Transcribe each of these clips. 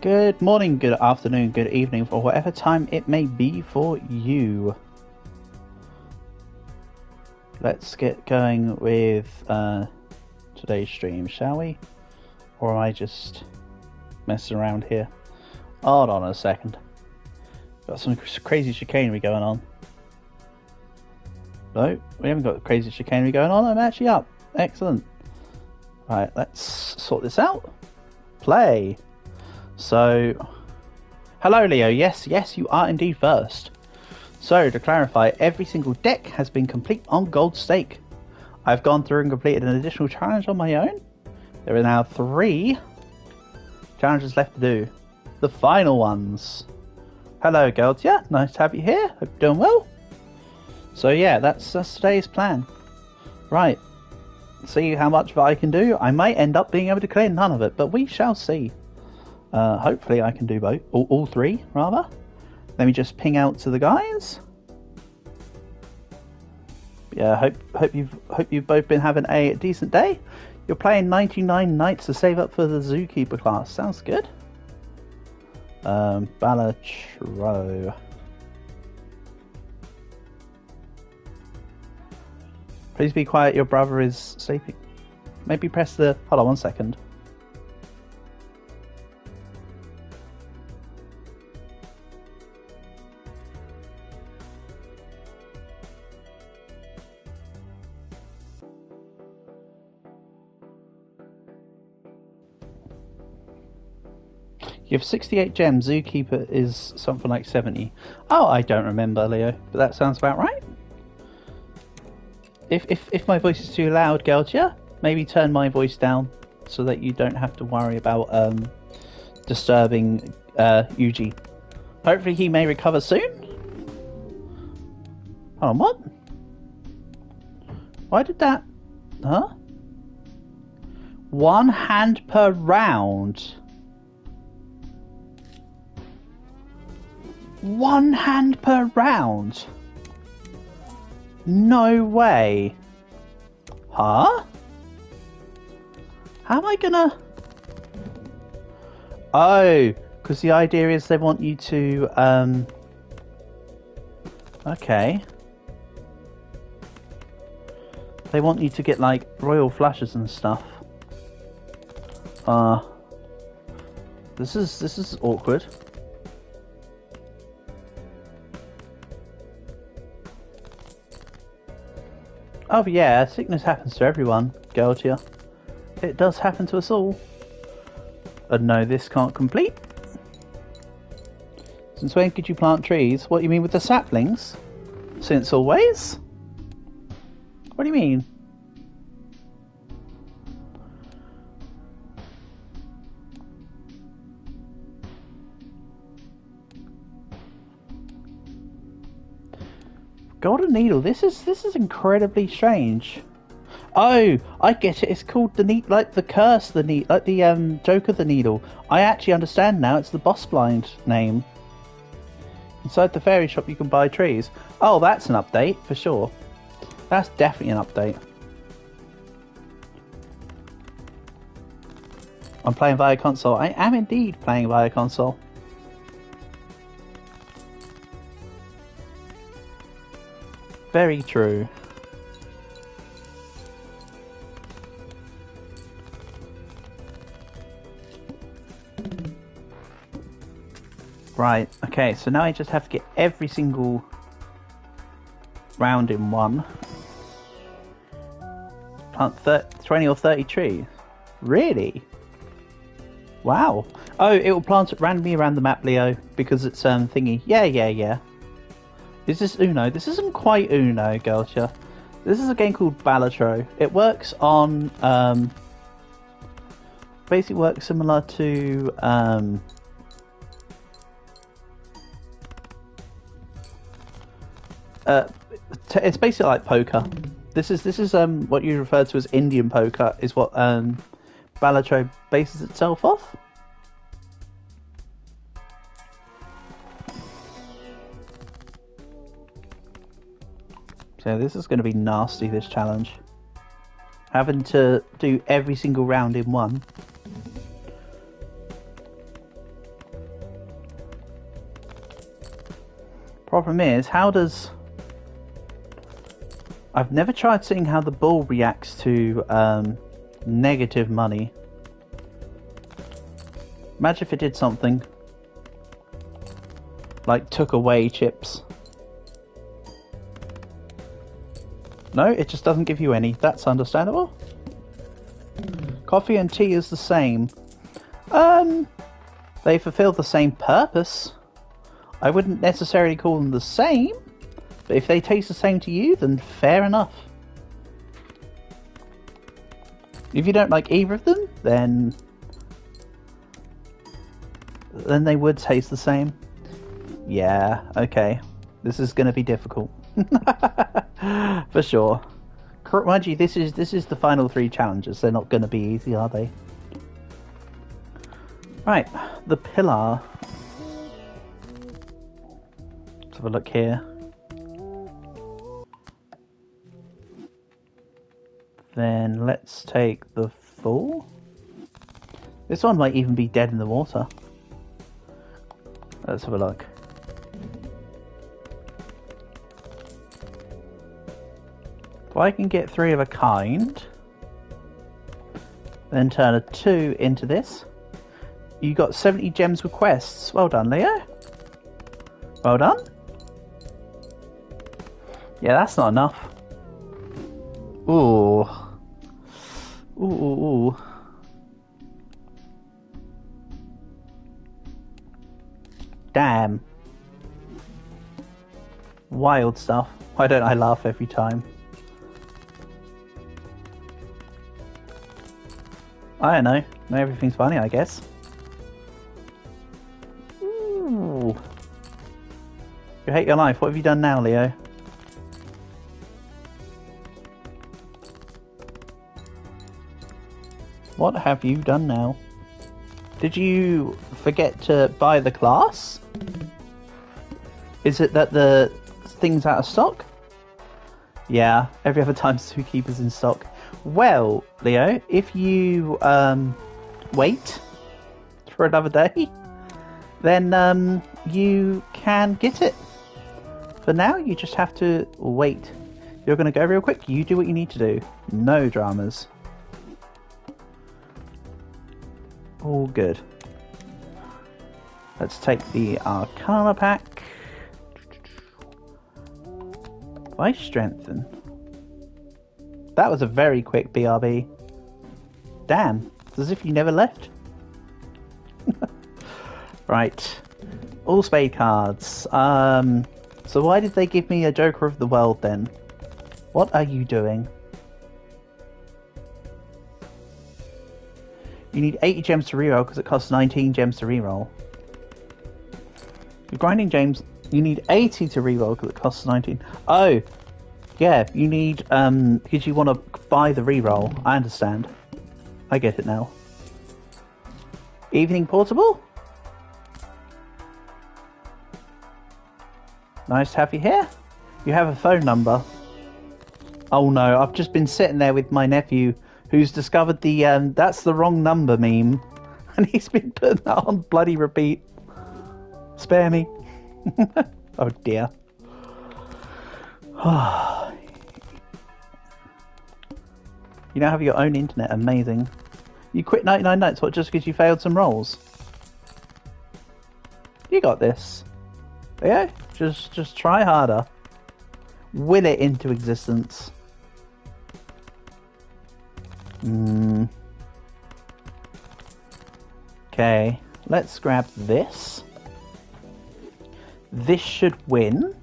Good morning, good afternoon, good evening, for whatever time it may be for you. Let's get going with today's stream, shall we? Or am I just messing around here? Hold on a second. Got some crazy chicanery going on. No, we haven't got crazy chicanery going on. I'm actually up. Excellent. Right, let's sort this out. Play. So, hello Leo, yes, you are indeed first. So, to clarify, every single deck has been complete on Gold Stake. I've gone through and completed an additional challenge on my own. There are now 3 challenges left to do. The final ones. Hello girls, yeah, nice to have you here, hope you're doing well. So yeah, that's today's plan. Right, see how much of it I can do. I might end up being able to clear none of it, but we shall see. Hopefully I can do both, all 3 rather. Let me just ping out to the guys. Yeah, hope you've both been having a decent day. You're playing 99 Knights to save up for the Zookeeper class. Sounds good. Balatro. Please be quiet, your brother is sleeping. Maybe press the... Hold on 1 second. You have 68 gems, Zookeeper is something like 70. Oh, I don't remember, Leo, but that sounds about right. If my voice is too loud, Geltia, maybe turn my voice down so that you don't have to worry about disturbing Yuji. Hopefully he may recover soon. Hold on, what? Why did that... Huh? 1 hand per round. 1 hand per round? No way. Huh? How am I gonna... Oh, because the idea is they want you to, okay. They want you to get, like, royal flushes and stuff. This is awkward. Oh yeah, sickness happens to everyone, Geltia. It does happen to us all. But no, this can't complete. Since when could you plant trees? What do you mean with the saplings? Since always? What do you mean? Golden Needle. This is incredibly strange. Oh, I get it. It's called the needle, like the curse, the needle, like the joke of the needle. I actually understand now. It's the boss blind name. Inside the fairy shop, you can buy trees. Oh, that's an update for sure. That's definitely an update. I'm playing via console. I am indeed playing via console. Very true. Right, okay, so now I just have to get every single round in one. Plant 20 or 30 trees. Really? Wow. Oh, it will plant it randomly around the map, Leo, because it's thingy. Yeah. Is this Uno? This isn't quite Uno, Geltia. This is a game called Balatro. It works on, basically works similar to, it's basically like poker. This is what you refer to as Indian poker, is what Balatro bases itself off. So this is going to be nasty, this challenge. Having to do every single round in one. Problem is, how does... I've never tried seeing how the bull reacts to negative money. Imagine if it did something. Like took away chips. No, it just doesn't give you any. That's understandable. Coffee and tea is the same. They fulfill the same purpose. I wouldn't necessarily call them the same, but if they taste the same to you, then fair enough. If you don't like either of them, then they would taste the same. Yeah, okay. This is going to be difficult. For sure. Mind you, this is the final 3 challenges. They're not going to be easy, are they? Right, the pillar. Let's have a look here. Then let's take the full. This one might even be dead in the water. Let's have a look. If I can get 3 of a kind, then turn a 2 into this. You got 70 gems with quests. Well done, Leo. Well done. Yeah, that's not enough. Ooh. Ooh. Damn. Wild stuff. Why don't I laugh every time? I don't know. Everything's funny, I guess. Ooh. You hate your life. What have you done now, Leo? What have you done now? Did you forget to buy the class? Is it that the thing's out of stock? Yeah, every other time Zookeeper's in stock. Well, Leo, if you wait for another day, then you can get it. For now, you just have to wait. You're going to go real quick. You do what you need to do. No dramas. All good. Let's take the Arcana pack. Why strengthen? That was a very quick BRB. Damn, it's as if you never left. Right. All spade cards. So why did they give me a Joker of the World then? What are you doing? You need 80 gems to reroll because it costs 19 gems to reroll. You're grinding gems. You need 80 to reroll because it costs 19. Oh, yeah. You need because you want to buy the reroll. I understand. I get it now. Evening portable. Nice to have you here. You have a phone number. Oh no! I've just been sitting there with my nephew, who's discovered the that's the wrong number meme, and he's been putting that on bloody repeat. Spare me. Oh dear. You now have your own internet. Amazing. You quit 99 nights, what, just because you failed some rolls? You got this. Yeah, just try harder. Will it into existence. Okay, let's grab this. This should win.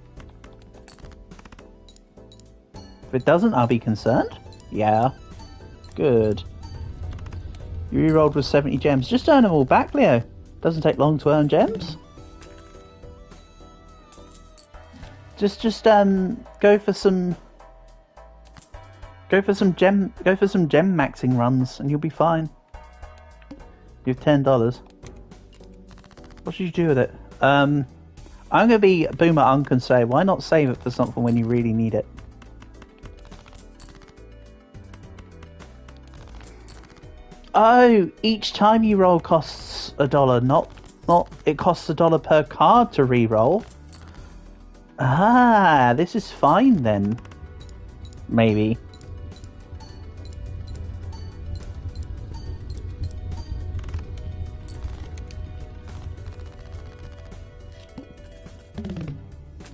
If it doesn't, I'll be concerned. Yeah. Good. You rerolled with 70 gems. Just earn them all back, Leo. Doesn't take long to earn gems. Just go for some gem maxing runs and you'll be fine. You have $10. What should you do with it? I'm gonna be Boomer Unk and say, why not save it for something when you really need it? Oh, each time you roll costs $1, not it costs $1 per card to re-roll. Ah, this is fine then. Maybe.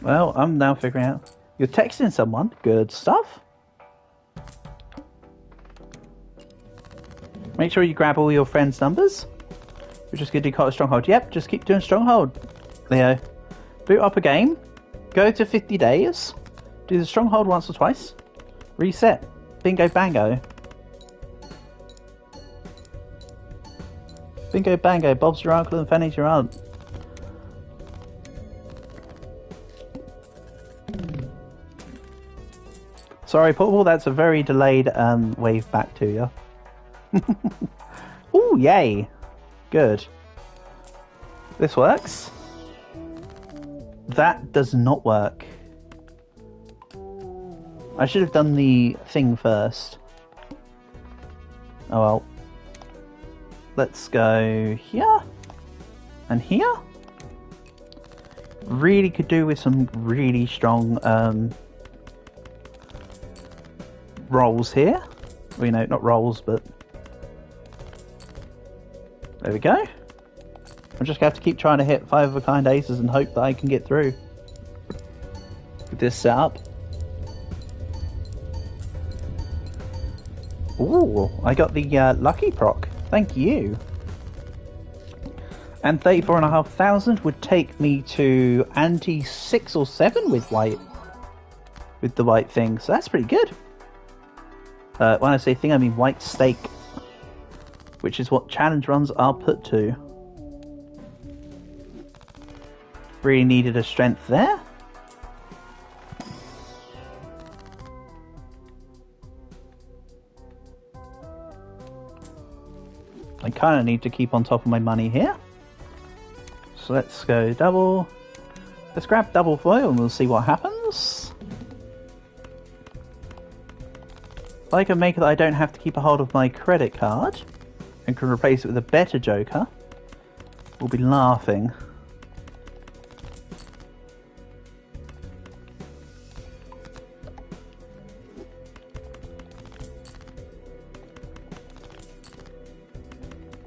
Well, I'm now figuring out. You're texting someone. Good stuff. Make sure you grab all your friends' numbers. We're just going to do Stronghold. Yep, just keep doing Stronghold, Leo. Boot up a game. Go to 50 days. Do the Stronghold once or twice. Reset. Bingo bango. Bingo bango. Bob's your uncle and Fanny's your aunt. Sorry, Portable, that's a very delayed wave back to you. Ooh, yay. Good. This works. That does not work. I should have done the thing first. Oh well. Let's go here. And here. Really could do with some really strong rolls here. Well, you know, not rolls, but there we go. I'm just going to have to keep trying to hit 5 of a kind aces and hope that I can get through with this setup. Ooh, I got the lucky proc. Thank you. And 34,500 would take me to ante 6 or 7 with white. With the white thing, so that's pretty good. When I say thing, I mean white stake, which is what challenge runs are put to. Really needed a strength there. I kind of need to keep on top of my money here. So let's go double. Let's grab double foil and we'll see what happens. If I can make it that I don't have to keep a hold of my credit card and can replace it with a better joker, we'll be laughing.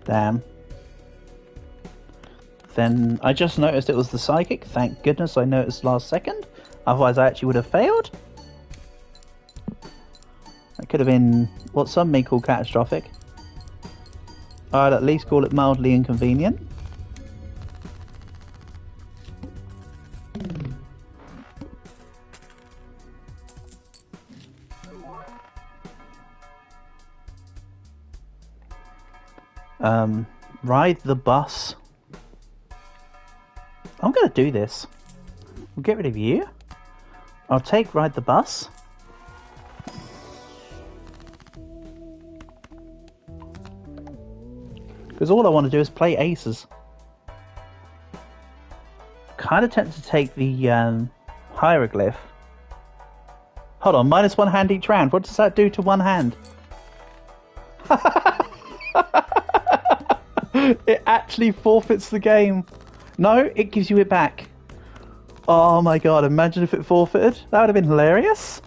Damn. Then I just noticed it was the psychic. Thank goodness I noticed last second. Otherwise I actually would have failed. That could have been what some may call catastrophic. I'd at least call it mildly inconvenient. Ride the bus. I'm gonna do this. We'll get rid of you. I'll take ride the bus. Because all I want to do is play aces. Kind of tempted to take the hieroglyph. Hold on, -1 hand each round. What does that do to one hand? It actually forfeits the game. No, it gives you it back. Oh my god, imagine if it forfeited. That would have been hilarious.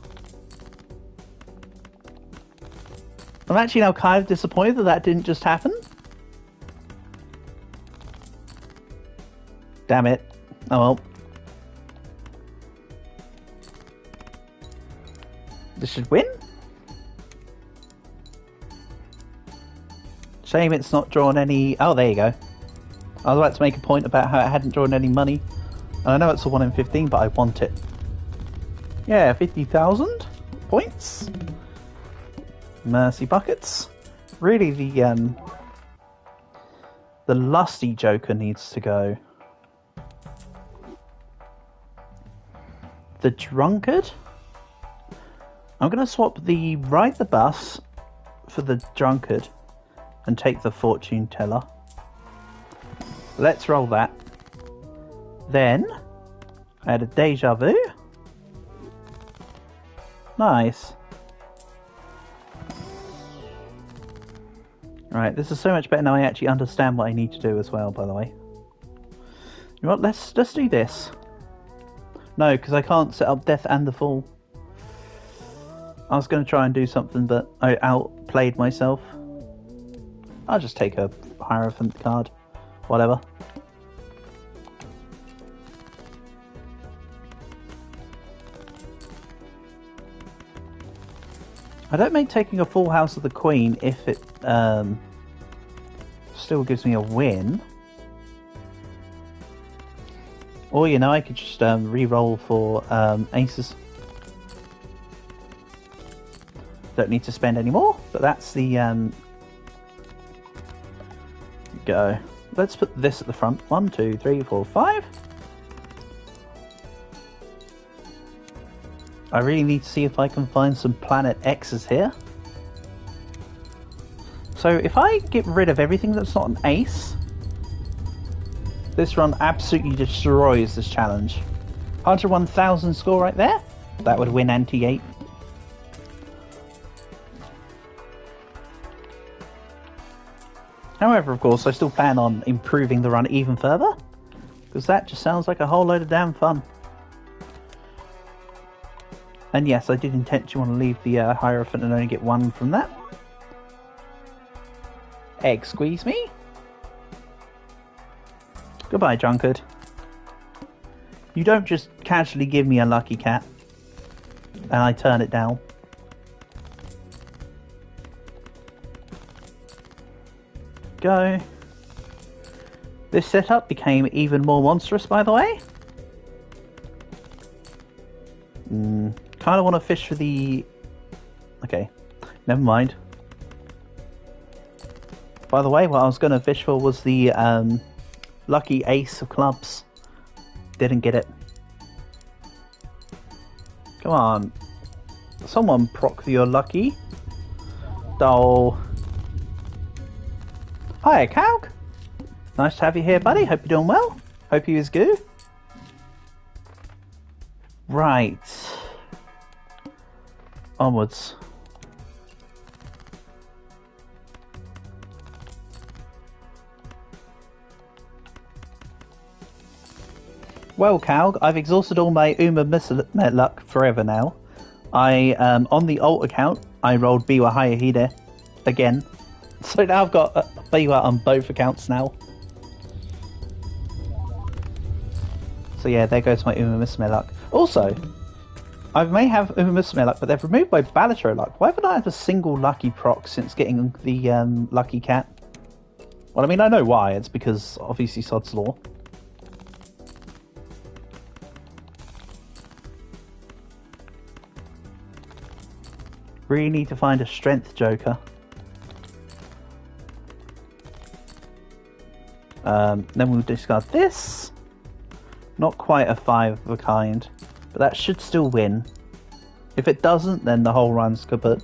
I'm actually now kind of disappointed that that didn't just happen. Damn it. Oh well. This should win. Shame it's not drawn any... Oh, there you go. I was about to make a point about how it hadn't drawn any money. And I know it's a 1 in 15, but I want it. Yeah, 50,000 points. Mercy buckets. Really, the lusty joker needs to go. The drunkard. I'm going to swap the ride the bus for the drunkard and take the fortune teller. Let's roll that. Then I had a deja vu. Nice. Right, this is so much better now. I actually understand what I need to do as well, by the way. You know what, let's do this. No, because I can't set up Death and the Fall. I was going to try and do something, but I outplayed myself. I'll just take a Hierophant card. Whatever. I don't mind taking a full house of the Queen if it still gives me a win. Or, you know, I could just re-roll for aces. Don't need to spend any more, but that's the go. Let's put this at the front. 1, 2, 3, 4, 5. I really need to see if I can find some Planet X's here. So if I get rid of everything that's not an ace, this run absolutely destroys this challenge. 101,000 score right there. That would win anti-8. However, of course, I still plan on improving the run even further, because that just sounds like a whole load of damn fun. And yes, I did intentionally want to leave the Hierophant and only get one from that. Egg squeeze me. Goodbye, drunkard. You don't just casually give me a lucky cat and I turn it down. Go. This setup became even more monstrous, by the way. Kind of want to fish for the... Okay, never mind. By the way, what I was going to fish for was the lucky ace of clubs. Didn't get it. Come on. Someone proc your lucky. Oh. Hi, Calc. Nice to have you here, buddy. Hope you're doing well. Hope you is good. Right. Onwards. Well, Calg, I've exhausted all my Uma Mismet luck forever now. On the alt account, I rolled Biwa Hayahide again. So now I've got Biwa on both accounts now. So yeah, there goes my Uma Mismet luck. Also, I may have Uma Mismet luck, but they've removed my Balatro luck. Why haven't I had a single lucky proc since getting the lucky cat? Well, I mean, I know why. It's because, obviously, Sod's Law. Really need to find a strength joker. Then we'll discard this. Not quite a 5 of a kind, but that should still win. If it doesn't, then the whole run's kaput.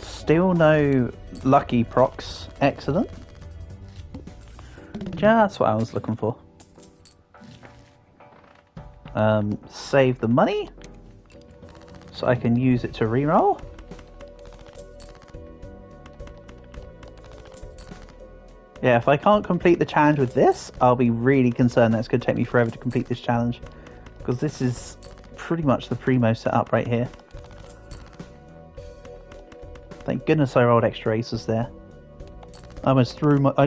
Still no lucky procs. Excellent. Just what I was looking for. Save the money so I can use it to reroll. Yeah, if I can't complete the challenge with this, I'll be really concerned that it's going to take me forever to complete this challenge, because this is pretty much the primo setup right here. Thank goodness I rolled extra aces there. I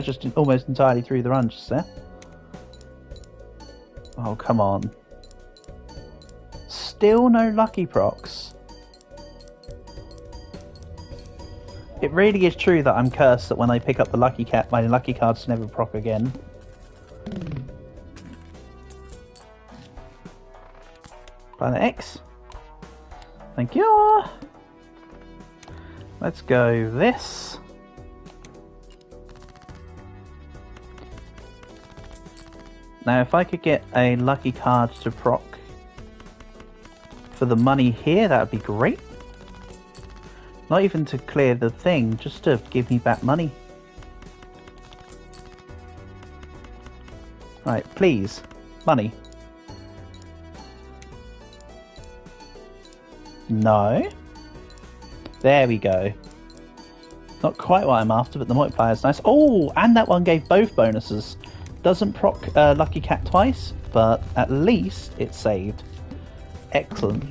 just almost entirely threw the run just there. Oh, come on. Still no lucky procs. It really is true that I'm cursed that when I pick up the lucky cat, my lucky cards never proc again. Planet X. Thank you. Let's go this. Now, if I could get a lucky card to proc for the money here, that would be great. Not even to clear the thing, just to give me back money. Right, please. Money. No. There we go. Not quite what I'm after, but the multiplier is nice. Oh, and that one gave both bonuses. Doesn't proc Lucky Cat twice, but at least it saved. Excellent.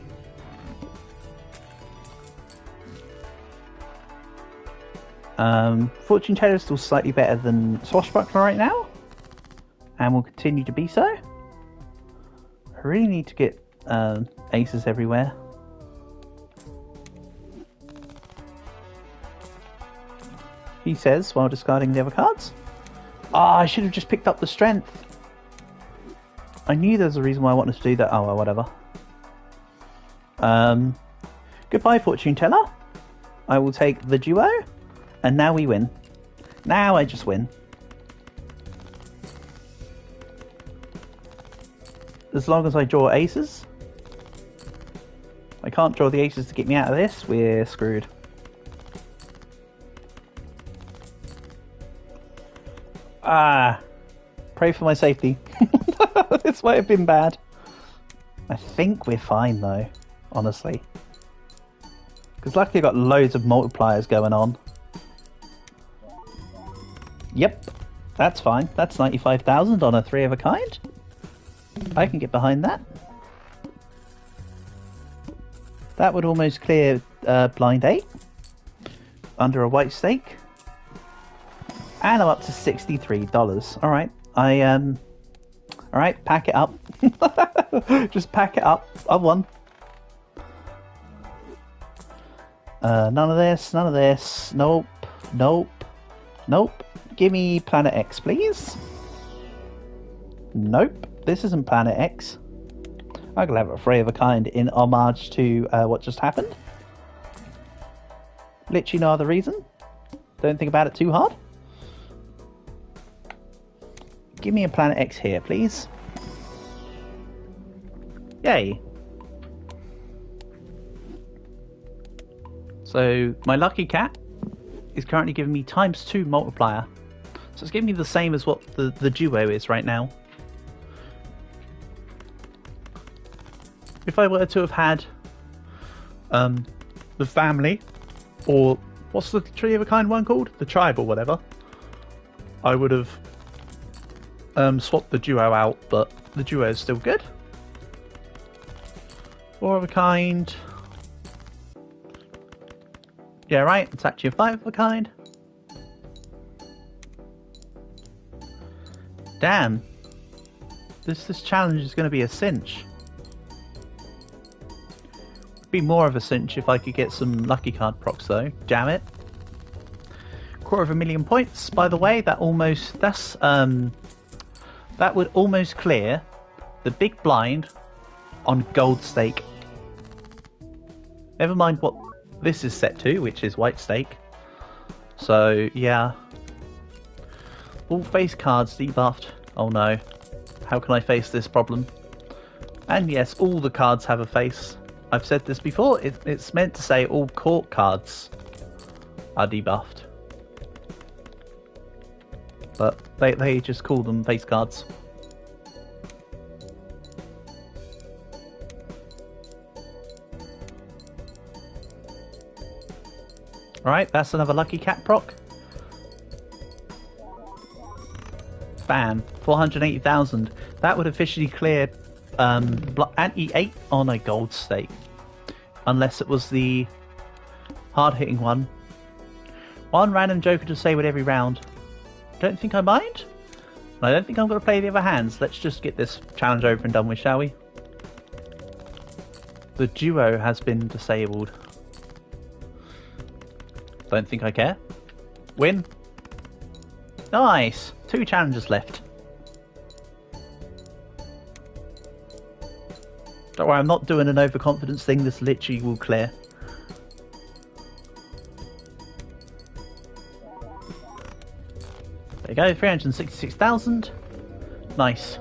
Fortune Teller is still slightly better than Swashbuckler right now, and will continue to be so. I really need to get aces everywhere. He says while discarding the other cards. Ah, I should have just picked up the strength. I knew there was a reason why I wanted to do that. Oh well, whatever. Goodbye, Fortune Teller. I will take the duo, and now we win. Now I just win. As long as I draw aces. I can't draw the aces to get me out of this. We're screwed. Ah, pray for my safety. This might have been bad. I think we're fine though, honestly. Because luckily I've got loads of multipliers going on. Yep, that's fine. That's 95,000 on a 3 of a kind. I can get behind that. That would almost clear blind 8 under a white stake. And I'm up to $63. Alright, alright, pack it up. Just pack it up. I've won. None of this, none of this. Nope, nope, nope. Give me Planet X, please. Nope, this isn't Planet X. I'm gonna have a 3 of a kind in homage to what just happened. Literally no other reason. Don't think about it too hard. Give me a Planet X here, please. Yay. So, my Lucky Cat is currently giving me ×2 multiplier. So it's giving me the same as what the duo is right now. If I were to have had the family, or what's the 3 of a kind one called? The tribe or whatever, I would have swapped the duo out, but the duo is still good. 4 of a kind. Yeah, right, it's actually a 5 of a kind. Damn. This challenge is going to be a cinch. It'd be more of a cinch if I could get some lucky card procs though. Damn it. 250,000 points, by the way. That would almost clear the big blind on gold stake. Never mind what this is set to, which is white stake. So, yeah. All face cards debuffed. Oh no. How can I face this problem? And yes, all the cards have a face. I've said this before. It's meant to say all court cards are debuffed. But they just call them face cards. Alright, that's another Lucky Cat proc. Bam, 480,000. That would officially clear anti-8 on a gold stake. Unless it was the hard-hitting one. One random joker to say with every round. Don't think I mind. And I don't think I'm going to play the other hands. Let's just get this challenge over and done with, shall we? The duo has been disabled. Don't think I care. Win. Nice. 2 challenges left. Don't worry, I'm not doing an overconfidence thing. This literally will clear. There you go, 366,000. Nice.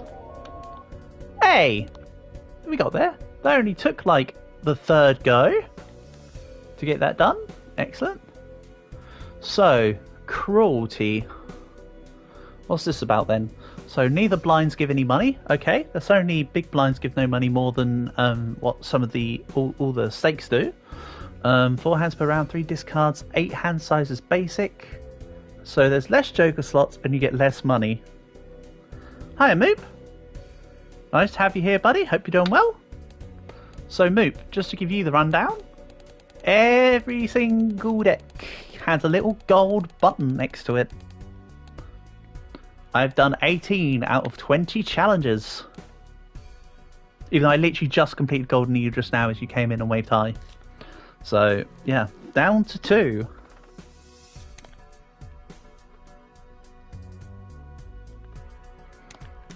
Hey! We got there. That only took like the 3rd go to get that done. Excellent. So, cruelty. What's this about then? So neither blinds give any money. Okay, that's only big blinds give no money more than what some of the all the stakes do. 4 hands per round, 3 discards, 8 hand sizes basic. So there's less Joker slots and you get less money. Hiya, Moop. Nice to have you here, buddy. Hope you're doing well. So, Moop, just to give you the rundown, every single deck has a little gold button next to it. I've done 18 out of 20 challenges. Even though I literally just completed Golden Eagle just now as you came in and waved high. So, yeah, down to 2.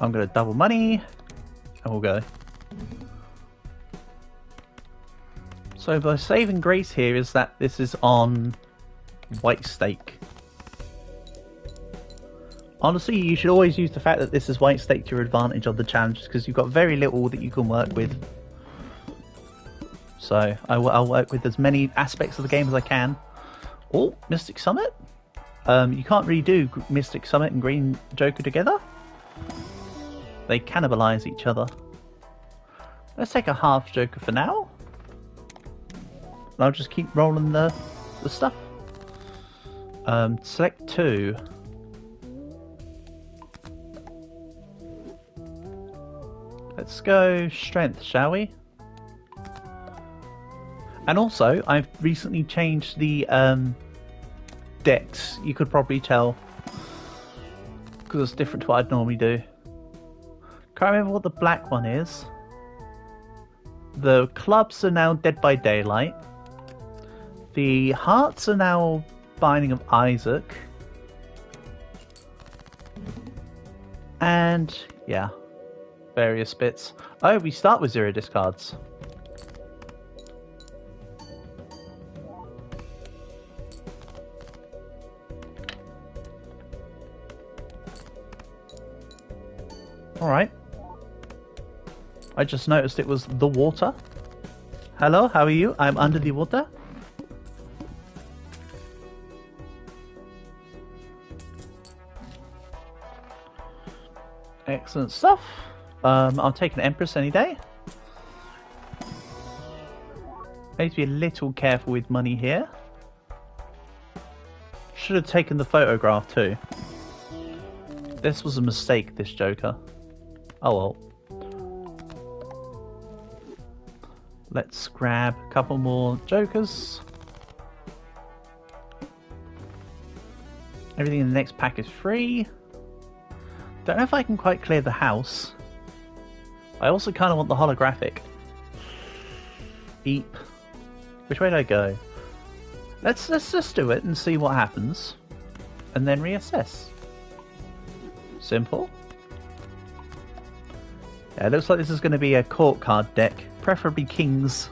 I'm going to double money, and we'll go. So the saving grace here is that this is on white stake. Honestly, you should always use the fact that this is white stake to your advantage on the challenges, because you've got very little that you can work with. So I'll work with as many aspects of the game as I can. Oh, Mystic Summit. You can't really do Mystic Summit and Green Joker together. They cannibalize each other. Let's take a half Joker for now. And I'll just keep rolling the stuff. Select 2. Let's go strength, shall we? And also, I've recently changed the decks. You could probably tell, because it's different to what I'd normally do. Can't remember what the black one is. The clubs are now Dead by Daylight. The hearts are now Binding of Isaac. And, yeah, various bits. Oh, we start with 0 discards. Alright. I just noticed it was the water. Hello, how are you? I'm under the water. Excellent stuff. I'll take an Empress any day. I need to be a little careful with money here. Should have taken the photograph too. This was a mistake, this Joker. Oh well. Let's grab a couple more Jokers. Everything in the next pack is free. Don't know if I can quite clear the house. I also kind of want the holographic. Beep. Which way do I go? Let's just do it and see what happens. And then reassess. Simple. Yeah, it looks like this is going to be a court card deck. Preferably kings,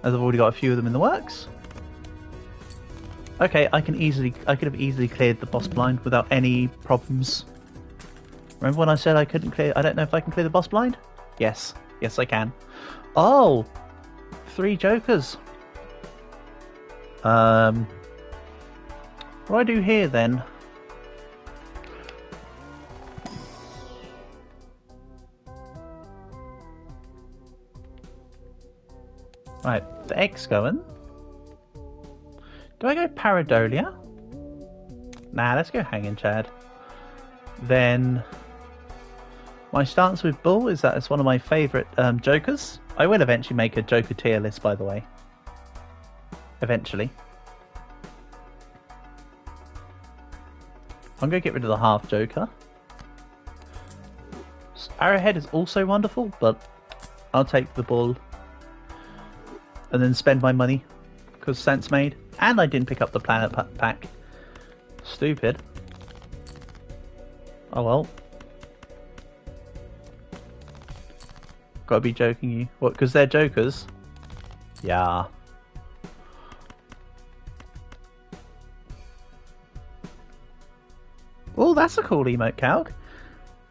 as I've already got a few of them in the works. Okay, I could have easily cleared the boss blind without any problems. Remember when I said I couldn't clear? I don't know if I can clear the boss blind. Yes, yes I can. Oh, 3 Jokers. What do I do here then? Right, the egg's going. Do I go Paradolia? Nah, let's go Hanging Chad. Then my stance with Bull is that it's one of my favourite Jokers. I will eventually make a Joker tier list, by the way. Eventually. I'm going to get rid of the half Joker. Arrowhead is also wonderful, but I'll take the Bull. And then spend my money, because sense made. And I didn't pick up the planet pack. Stupid. Oh well. Gotta be joking you. What, because they're Jokers? Yeah. Oh, that's a cool emote calc.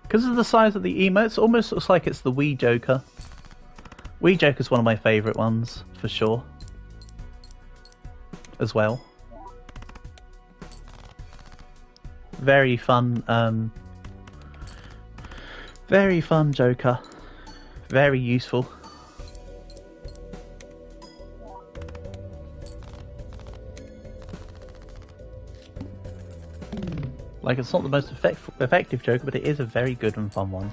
Because of the size of the emotes, it almost looks like it's the Wii Joker. Wii Joker's one of my favourite ones, for sure. As well. Very fun Joker. Very useful. Like, it's not the most effective Joker, but it is a very good and fun one.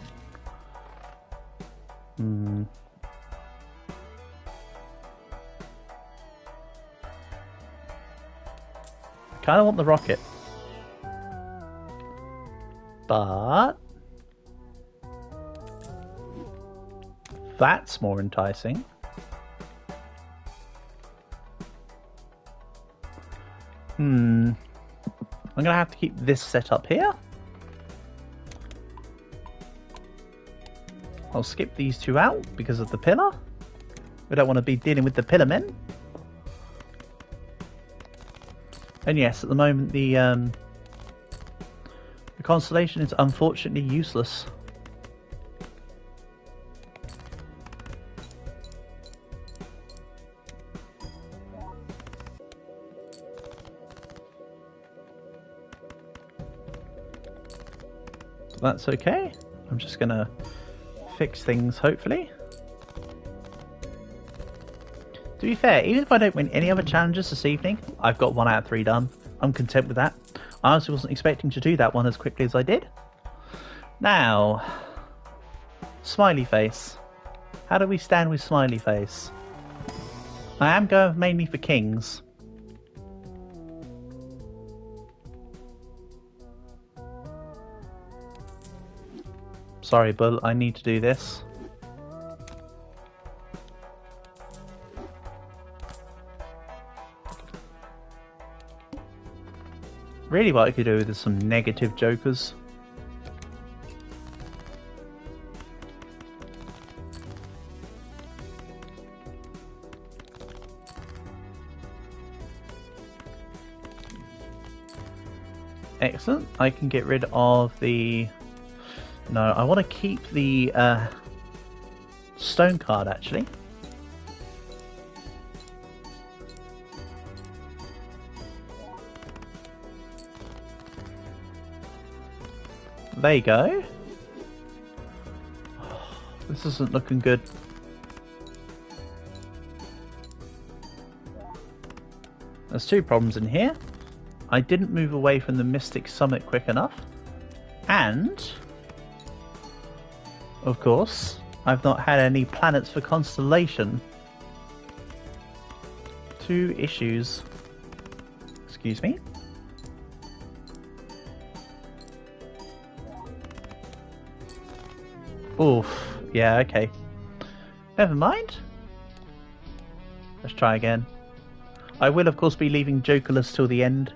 I kind of want the rocket. But that's more enticing. I'm going to have to keep this set up here. I'll skip these two out because of the pillar. We don't want to be dealing with the pillar men. And yes, at the moment the constellation is unfortunately useless. So that's okay. I'm just gonna fix things, hopefully. To be fair, even if I don't win any other challenges this evening, I've got 1 out of 3 done. I'm content with that. I honestly wasn't expecting to do that one as quickly as I did. Now, Smiley Face. How do we stand with Smiley Face? I am going mainly for kings. Sorry, Bull, I need to do this. Really what I could do is some negative jokers. Excellent. I can get rid of the... No, I want to keep the stone card, actually. There you go. Oh, this isn't looking good. There's 2 problems in here. I didn't move away from the Mystic Summit quick enough. And... of course, I've not had any planets for constellation. 2 issues. Excuse me. Oof. Yeah, okay. Never mind. Let's try again. I will, of course, be leaving Jokerless till the end.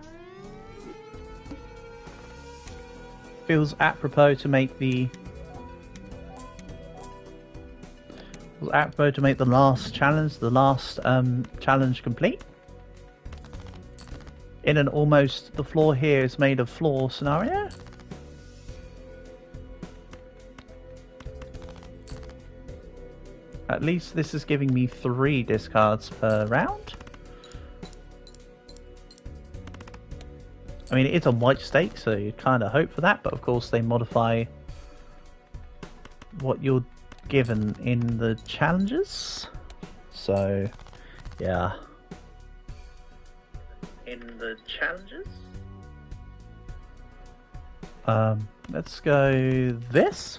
Feels apropos to make the... apropos to make the last challenge, challenge complete. In an almost the floor here is made of floor scenario. At least this is giving me 3 discards per round. I mean, it is on white stake, so you kind of hope for that, but of course they modify what you're given in the challenges. So, yeah. In the challenges? Let's go this.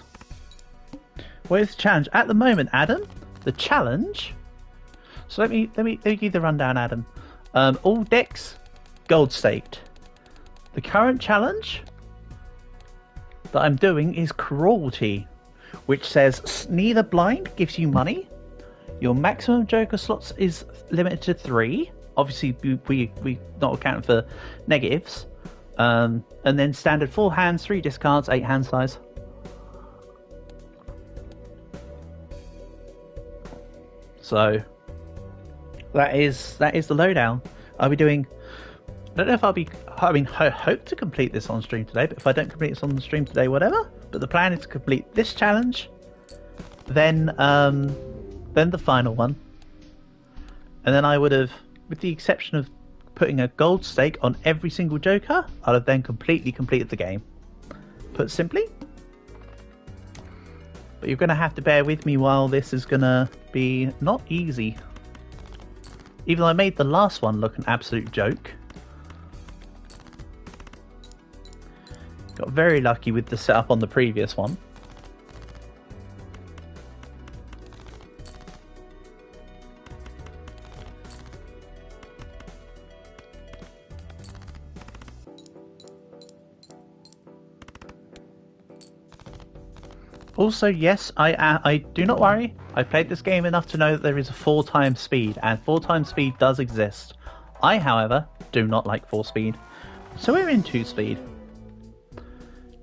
Where's the challenge? At the moment, Adam, the challenge... So let me give the rundown, Adam. All decks, gold staked. The current challenge that I'm doing is Cruelty, which says neither blind gives you money. Your maximum Joker slots is limited to 3. Obviously, we not accounting for negatives. And then standard 4 hands, 3 discards, 8 hand size. So that is the lowdown. I'll be doing. I don't know if I'll be. I mean, I hope to complete this on stream today. But if I don't complete this on the stream today, whatever. But the plan is to complete this challenge, then the final one, and then I would have, with the exception of putting a gold stake on every single Joker, I'd have then completely completed the game. Put simply. But you're going to have to bear with me while this is going to be not easy. Even though I made the last one look an absolute joke. Got very lucky with the setup on the previous one. Also, yes, I do not worry. I played this game enough to know that there is a 4x speed, and 4x speed does exist. I, however, do not like 4 speed, so we're in 2 speed.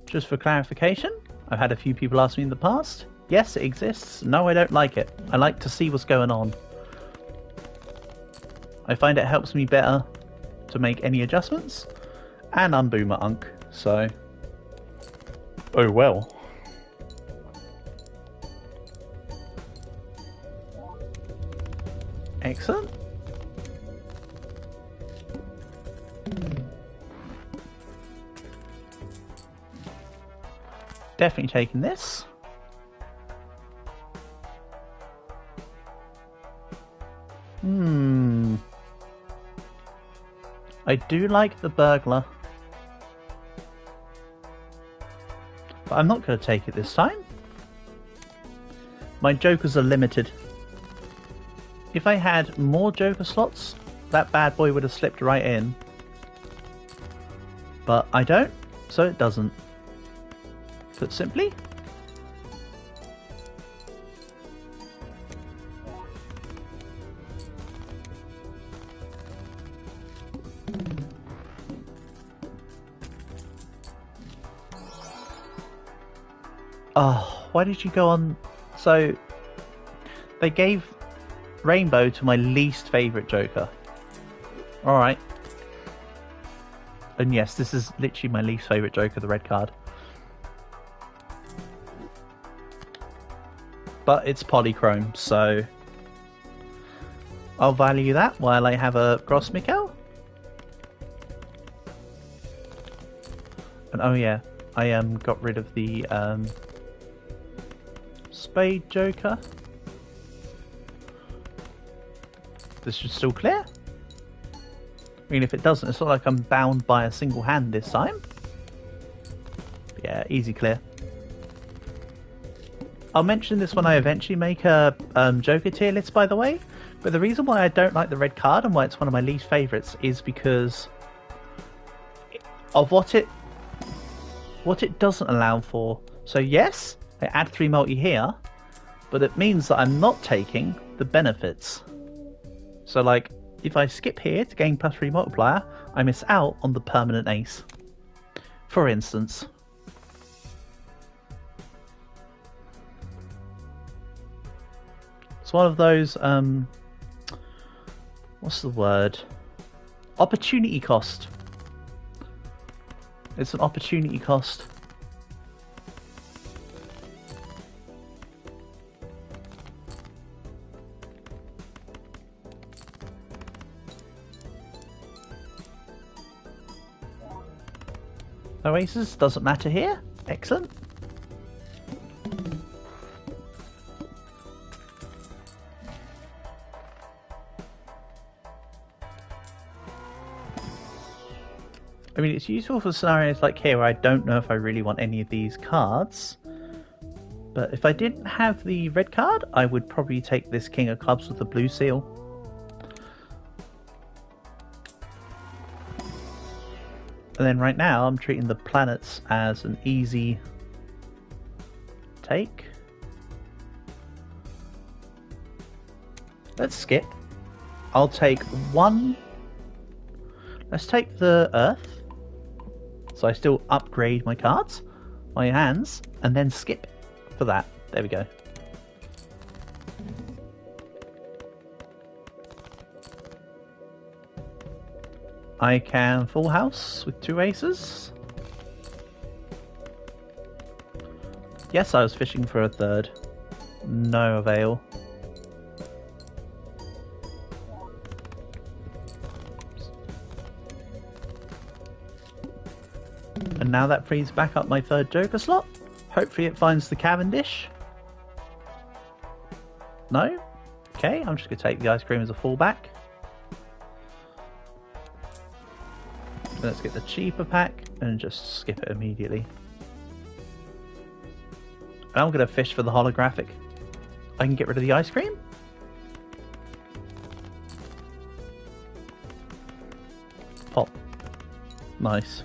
Just for clarification, I've had a few people ask me in the past. Yes, it exists. No, I don't like it. I like to see what's going on. I find it helps me better to make any adjustments, and I'm Boomer Unk, so... Oh well. Excellent. Definitely taking this. I do like the burglar, but I'm not going to take it this time. My jokers are limited. If I had more joker slots, that bad boy would have slipped right in. But I don't, so it doesn't. Put simply, oh, why did you go on? So, they gave Rainbow to my least favourite Joker. Alright. And yes, this is literally my least favourite Joker, the red card. But it's polychrome, so I'll value that while I have a Gross Mikkel. And oh yeah, I got rid of the Spade Joker. This should still clear. I mean, if it doesn't, it's not like I'm bound by a single hand this time. But yeah, easy clear. I'll mention this when I eventually make a Joker tier list, by the way. But the reason why I don't like the red card and why it's one of my least favourites is because of what it doesn't allow for. So yes, I add 3 multi here, but it means that I'm not taking the benefits. So like, if I skip here to gain +3 multiplier, I miss out on the permanent ace. For instance. It's one of those, what's the word? Opportunity cost. It's an opportunity cost. No aces, doesn't matter here. Excellent. I mean, it's useful for scenarios like here where I don't know if I really want any of these cards. But if I didn't have the red card, I would probably take this King of Clubs with the blue seal. And then right now, I'm treating the planets as an easy take. Let's skip. I'll take one. Let's take the Earth. So I still upgrade my cards, my hands, and then skip for that. There we go. I can full house with 2 aces. Yes, I was fishing for a third. No avail. And now that frees back up my third Joker slot. Hopefully it finds the Cavendish. No? Okay, I'm just going to take the ice cream as a fallback. Let's get the cheaper pack and just skip it immediately. And I'm going to fish for the holographic. I can get rid of the ice cream? Pop. Nice.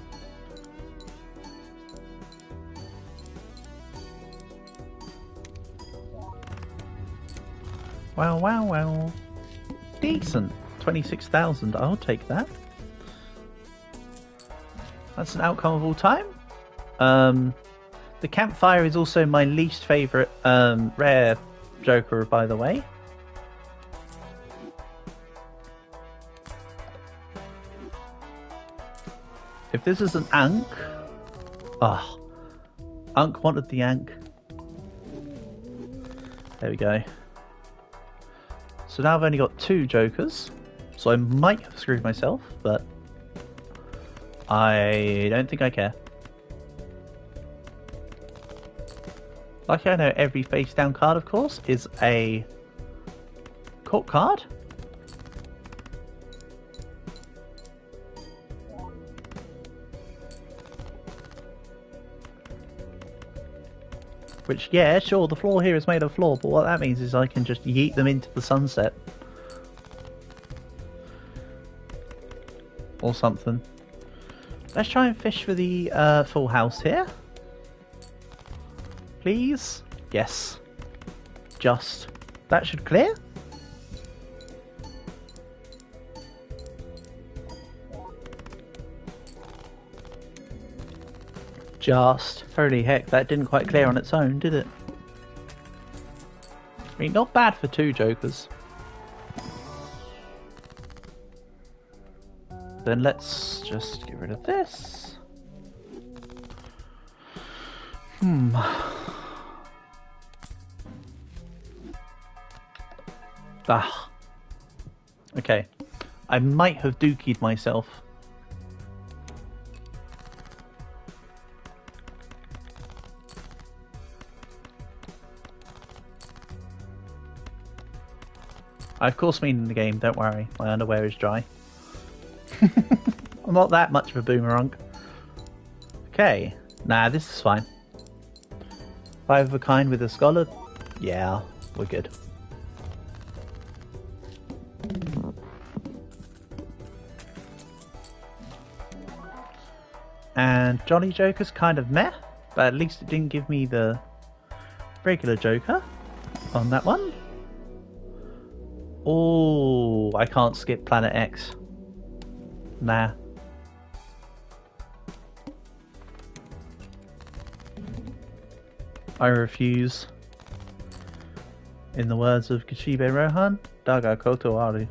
Wow, wow, wow. Decent. 26,000. I'll take that. That's an outcome of all time. The campfire is also my least favourite rare Joker, by the way. If this is an Ankh... Oh. Ankh wanted the Ankh. There we go. So now I've only got 2 Jokers. So I might have screwed myself, but... I don't think I care. Like I know every face down card, of course, is a court card. Which, yeah, sure, the floor here is made of floor, but what that means is I can just yeet them into the sunset. Or something. Let's try and fish for the full house here. Please? Yes. Just. That should clear? Just. Holy heck, that didn't quite clear on its own, did it? I mean, not bad for 2 Jokers. Then let's just get rid of this. Ah. Okay. I might have dookied myself. I of course mean in the game, don't worry. My underwear is dry. I'm not that much of a boomerang. Okay. Nah, this is fine. 5 of a kind with a scholar? Yeah, we're good. And Johnny Joker's kind of meh, but at least it didn't give me the regular Joker on that one. Oh, I can't skip Planet X. Nah. I refuse. In the words of Kishibe Rohan, Daga Koto Aru.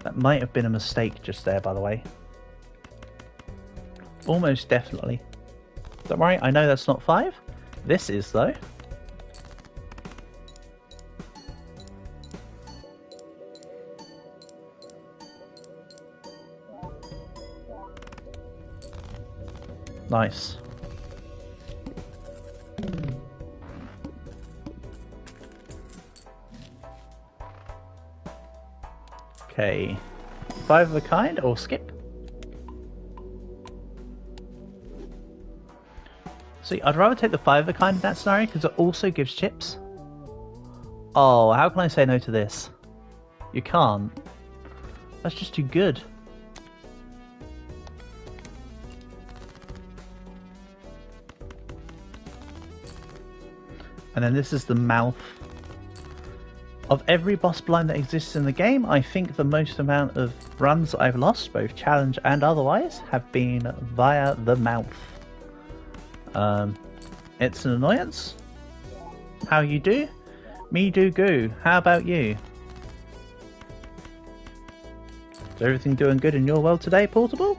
That might have been a mistake just there, by the way. Almost definitely. Don't worry, I know that's not 5. This is, though. Nice. Okay. 5 of a kind or skip? See, I'd rather take the 5 of a kind in that scenario because it also gives chips. Oh, how can I say no to this? You can't. That's just too good. And then this is the mouth. Of every boss blind that exists in the game, I think the most amount of runs I've lost, both challenge and otherwise, have been via the mouth. It's an annoyance. How you do? Me do goo. How about you? Is everything doing good in your world today, Portable?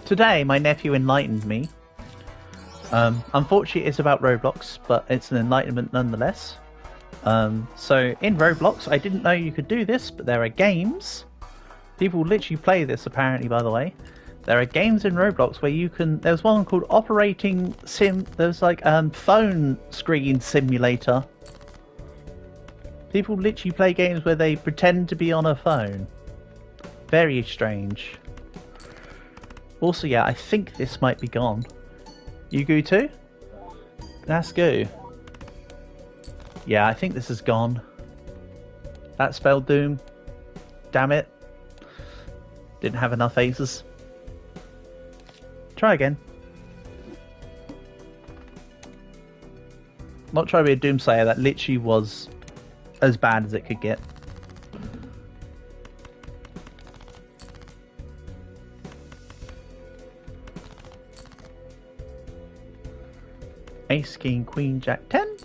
Today, my nephew enlightened me. Unfortunately, it's about Roblox, but it's an enlightenment nonetheless. So, in Roblox, I didn't know you could do this, but there are games People literally play this, apparently, by the way. There are games in Roblox where you can... There's one called Operating Sim... There's like phone screen simulator. People literally play games where they pretend to be on a phone. Very strange. Also, yeah, I think this might be gone. You goo too? That's goo. Yeah, I think this is gone. That spelled doom. Damn it. Didn't have enough aces. Try again. Not trying to be a doomsayer, that literally was as bad as it could get. Ace, King, Queen, Jack, 10.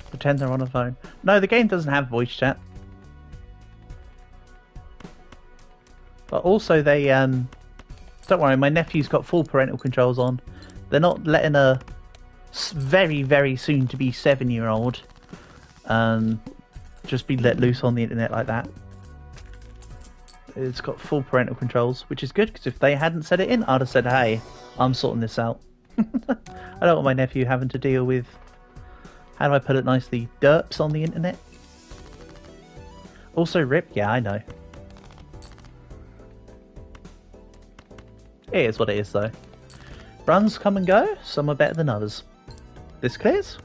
Pretend they're on a phone. No, the game doesn't have voice chat. But also they, don't worry, my nephew's got full parental controls on. They're not letting a very, very soon to be 7-year-old just be let loose on the internet like that. It's got full parental controls, which is good, because if they hadn't set it in, I'd have said, hey, I'm sorting this out. I don't want my nephew having to deal with, how do I put it nicely, derps on the internet. Also RIP, yeah, I know. It is what it is, though. Runs come and go, some are better than others. This clears.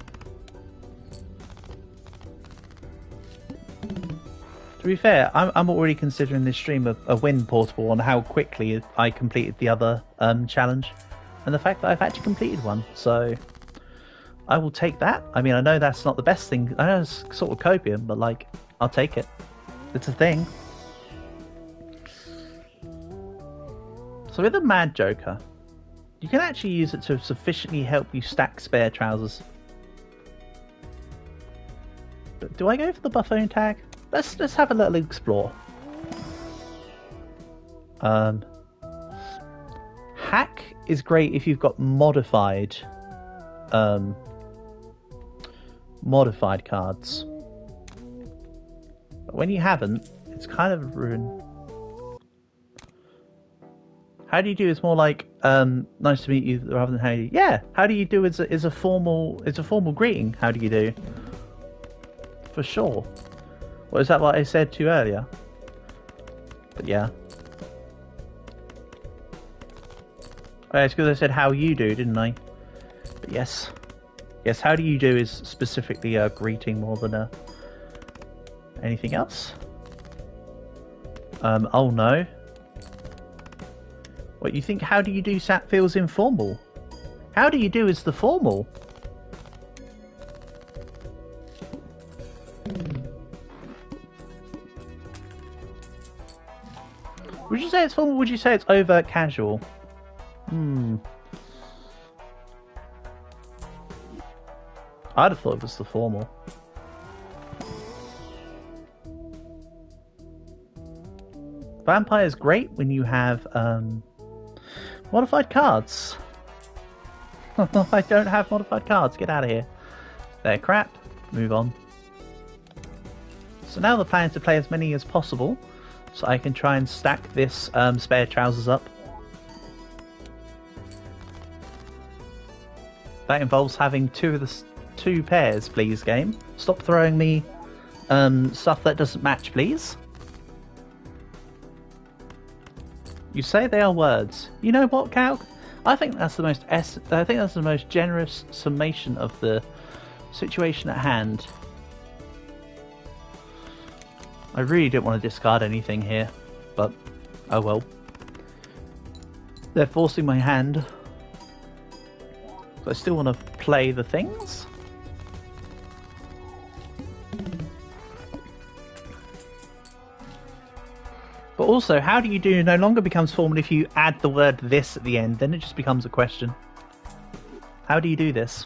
To be fair, I'm already considering this stream a win portable on how quickly I completed the other challenge. And the fact that I've actually completed one, so I will take that. I mean, I know that's not the best thing. I know it's sort of copium, but like, I'll take it. It's a thing. So with a Mad Joker, you can actually use it to sufficiently help you stack spare trousers. But do I go for the Buffone tag? Let's have a little explore. Hack is great if you've got modified cards. But when you haven't, it's kind of a ruin. How do you do is more like nice to meet you rather than how do you... Yeah, how do you do is a formal greeting. How do you do? For sure. Well, is that what I said to you earlier? But yeah. Oh, it's because I said how you do, didn't I? But yes. Yes, how do you do is specifically a greeting more than anything else. Oh no. What, you think how do you do sat feels informal? How do you do is the formal. Would you say it's formal? Would you say it's overt casual? I'd have thought it was the formal. Vampire is great when you have modified cards. I don't have modified cards. Get out of here. They're crap. Move on. So now the plan is to play as many as possible, so I can try and stack this spare trousers up. That involves having two pairs, please, game. Stop throwing me stuff that doesn't match, please. You say they are words. You know what, Cal? I think that's the most generous summation of the situation at hand. I really don't want to discard anything here, but oh well. They're forcing my hand. So I still want to play the things. But also, how do you do no longer becomes formal if you add the word this at the end, then it just becomes a question. How do you do this?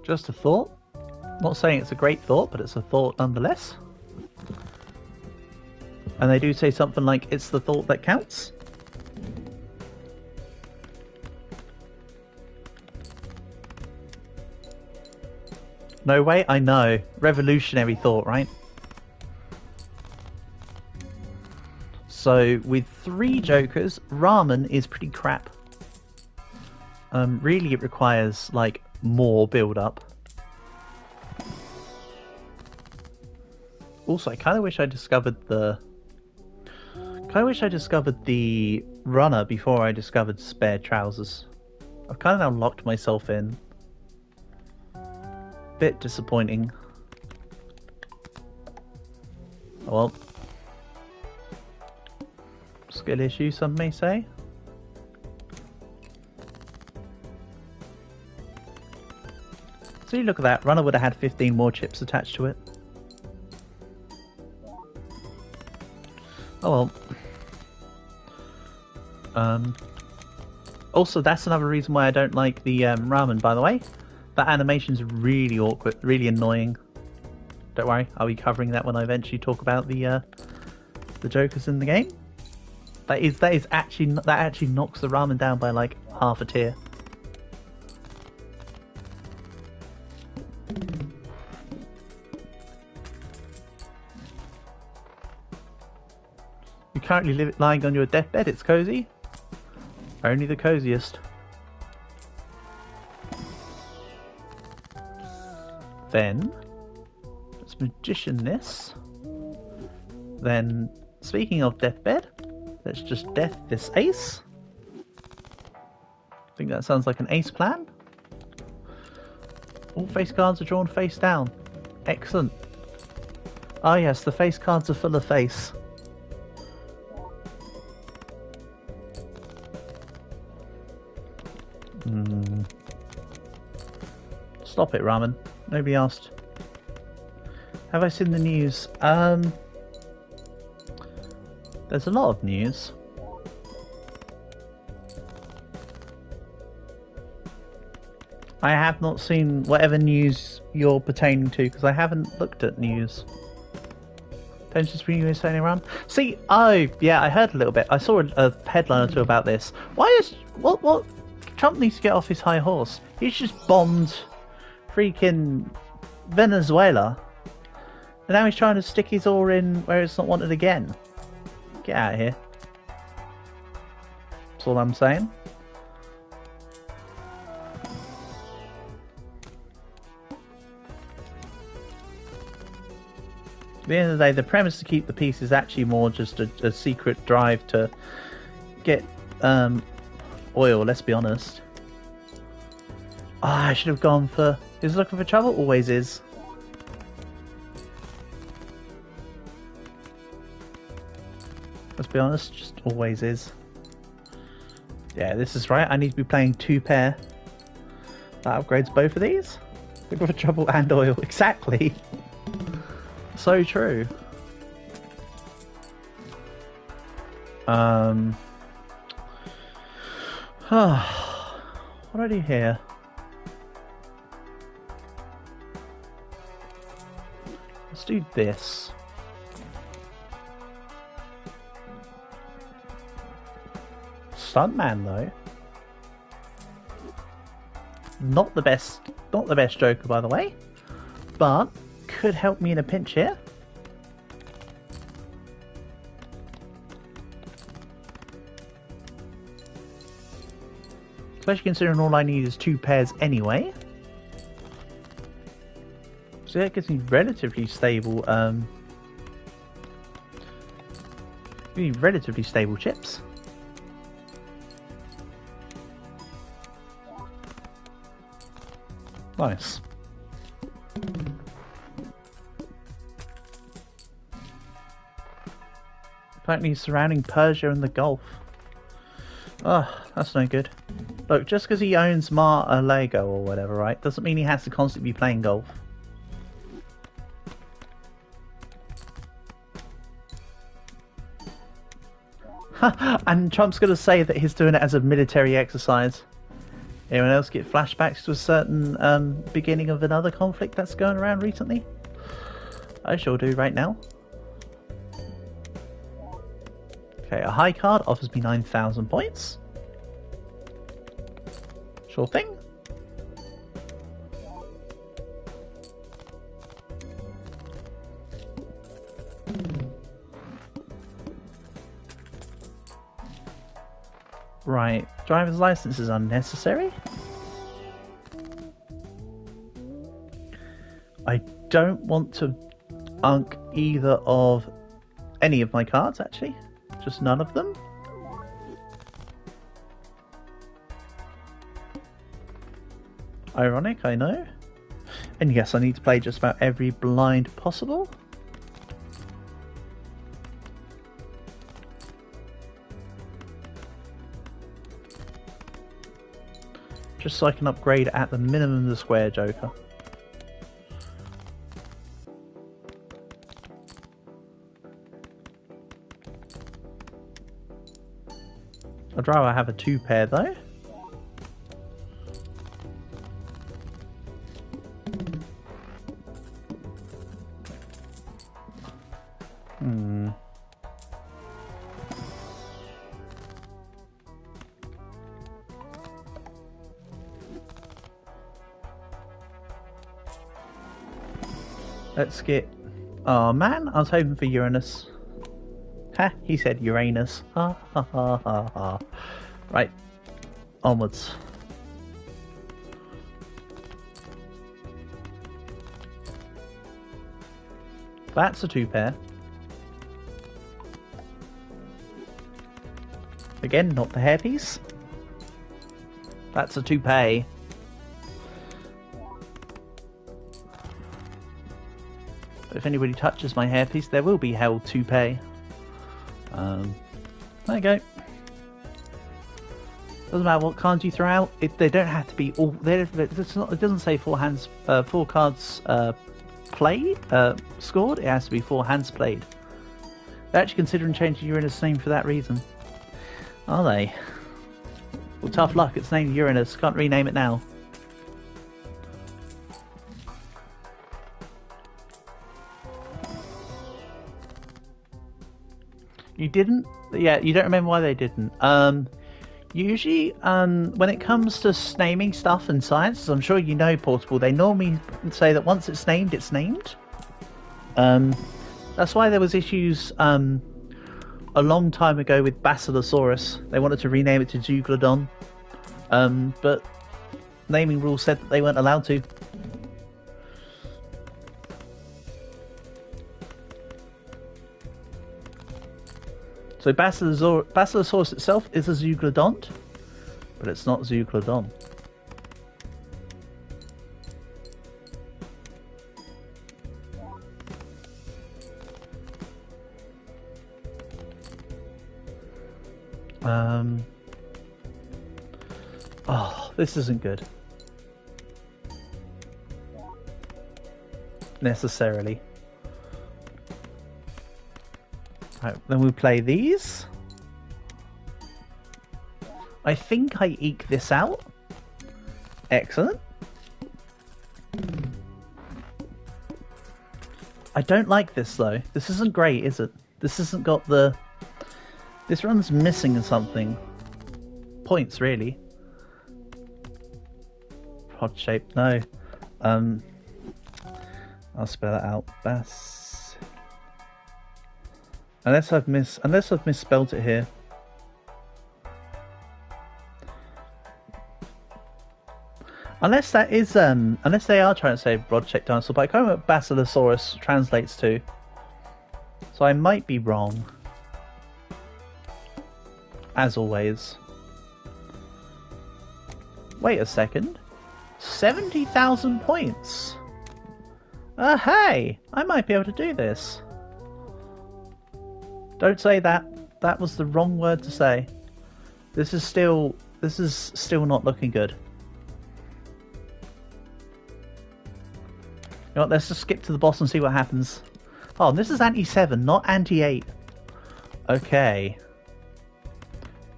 Just a thought. Not saying it's a great thought, but it's a thought nonetheless. And they do say something like, it's the thought that counts. No way? I know. Revolutionary thought, right? So, with 3 jokers, ramen is pretty crap. Really it requires, like, more build-up. Also, I kind of wish I discovered the... runner before I discovered spare trousers. I've kind of now locked myself in. Bit disappointing. Oh well. Skill issue, some may say. So you look at that, runner would have had 15 more chips attached to it. Oh well. Also, that's another reason why I don't like the ramen, by the way. That animation's really awkward, really annoying. Don't worry, I'll be covering that when I eventually talk about the jokers in the game. That actually knocks the ramen down by like half a tier. You're currently lying on your deathbed. It's cozy. Only the coziest. Then let's magician this. Then, speaking of deathbed, let's just death this ace. I think that sounds like an ace plan. All face cards are drawn face down. Excellent. Ah yes, the face cards are full of face. Stop it, ramen. Nobody asked. Have I seen the news? There's a lot of news. I have not seen whatever news you're pertaining to, because I haven't looked at news. Tensions between US and Iran. See, oh yeah, I heard a little bit. I saw a headline or two about this. Why is what? Trump needs to get off his high horse. He's just bombed freaking Venezuela, and now he's trying to stick his oar in where it's not wanted again. Get out of here. That's all I'm saying. At the end of the day, the premise to keep the peace is actually more just a secret drive to get oil, let's be honest. I should have gone for... Is looking for trouble? Always is. Let's be honest, just always is. Yeah, this is right. I need to be playing 2 pair. That upgrades both of these. Looking for trouble and oil. Exactly. So true. What do I do here? Let's do this. Stuntman though. Not the best Joker, by the way, but could help me in a pinch here. Especially considering all I need is 2 pairs anyway. So that gives me relatively stable chips. Nice. Apparently surrounding Persia and the Gulf. Oh, that's no good. Look, just because he owns Mar-a-Lago or whatever, right, doesn't mean he has to constantly be playing golf. And Trump's going to say that he's doing it as a military exercise. Anyone else get flashbacks to a certain beginning of another conflict that's going around recently? I sure do right now. Okay, a high card offers me 9,000 points. Sure thing. Right, driver's license is unnecessary. I don't want to unk either of any of my cards, actually. Just none of them. Ironic, I know. And yes, I need to play just about every blind possible. Just so I can upgrade at the minimum the square joker. I'd rather have a 2-pair though. Let's get... Oh man, I was hoping for Uranus. Ha, he said Uranus. Ha ha ha ha ha. Right, onwards. That's a 2-pair. Again, not the hairpiece. That's a 2-pay. If anybody touches my hairpiece, there will be held to pay. There you go. Doesn't matter what cards you throw out. They don't have to be all. It doesn't say 4 hands, 4 cards played, scored. It has to be 4 hands played. They're actually considering changing Uranus' name for that reason. Are they? Well, tough luck. It's named Uranus. Can't rename it now. You didn't? Yeah, you don't remember why they didn't. Usually, when it comes to naming stuff in science, as I'm sure you know, Portable, they normally say that once it's named, it's named. That's why there was issues a long time ago with Basilosaurus. They wanted to rename it to Zeuglodon, but naming rules said that they weren't allowed to. So Basilosaurus itself is a Zeuglodont, but it's not Zeuglodon. Oh, this isn't good. Necessarily. Right, then we play these. I think I eke this out. Excellent. I don't like this though. This isn't great, is it? This hasn't got the... This run's missing something. Points, really. Pod shape, no. I'll spell that out. Unless I've misspelled it here. Unless that is unless they are trying to say rod-shaped dinosaur, but I can't remember what Basilosaurus translates to. So I might be wrong. As always. Wait a second. 70,000 points. Hey! I might be able to do this. Don't say that. That was the wrong word to say. This is still not looking good. You know what, let's just skip to the boss and see what happens. Oh, this is anti-7, not anti-8. Okay.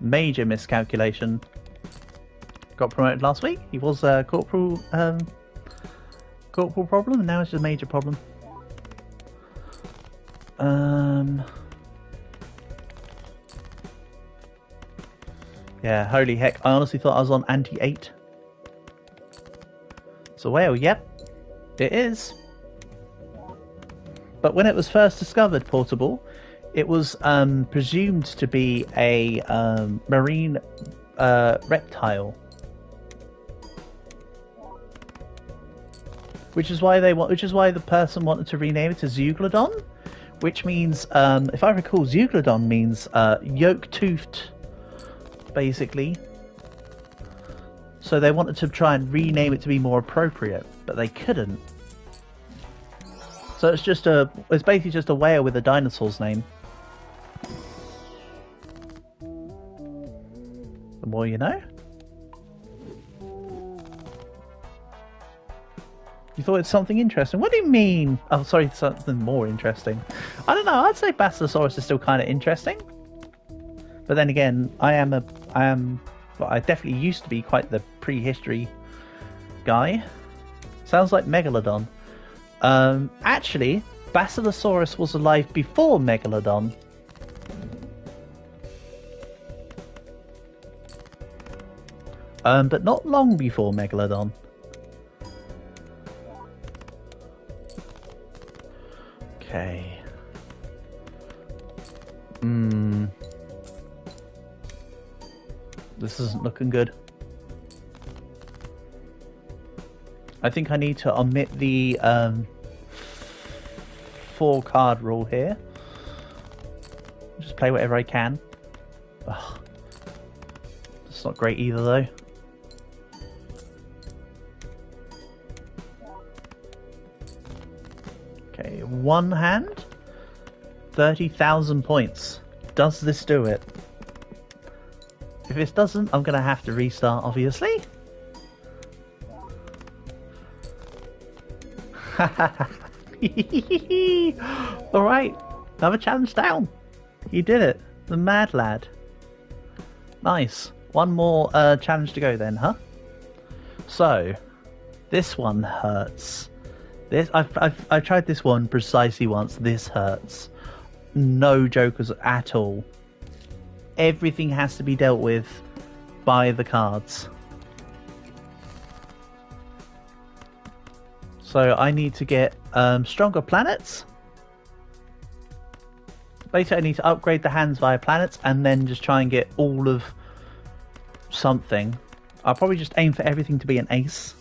Major miscalculation. Got promoted last week. He was a corporal problem, and now it's just a major problem. Yeah, holy heck. I honestly thought I was on anti-8. It's a whale, yep. It is. But when it was first discovered, Portable, it was presumed to be a marine reptile. Which is why the person wanted to rename it to Zeuglodon, which means, if I recall, Zeuglodon means yolk-toothed, basically. So they wanted to try and rename it to be more appropriate, but they couldn't. So it's basically just a whale with a dinosaur's name. The more you know. You thought it's something interesting. What do you mean? Oh, sorry, something more interesting. I don't know. I'd say Basilosaurus is still kind of interesting. But then again, well, I definitely used to be quite the prehistory guy. Sounds like Megalodon. Actually, Basilosaurus was alive before Megalodon. But not long before Megalodon. Okay. This isn't looking good. I think I need to omit the 4-card rule here. Just play whatever I can. Ugh. It's not great either, though. Okay, one hand. 30,000 points. Does this do it? If this doesn't, I'm going to have to restart, obviously. Alright, another challenge down. You did it. The mad lad. Nice. One more challenge to go then, huh? So, this one hurts. I've tried this one precisely once. This hurts. No jokers at all. Everything has to be dealt with by the cards. So I need to get stronger planets. Basically, I need to upgrade the hands via planets and then just try and get all of something. I'll probably just aim for everything to be an ace.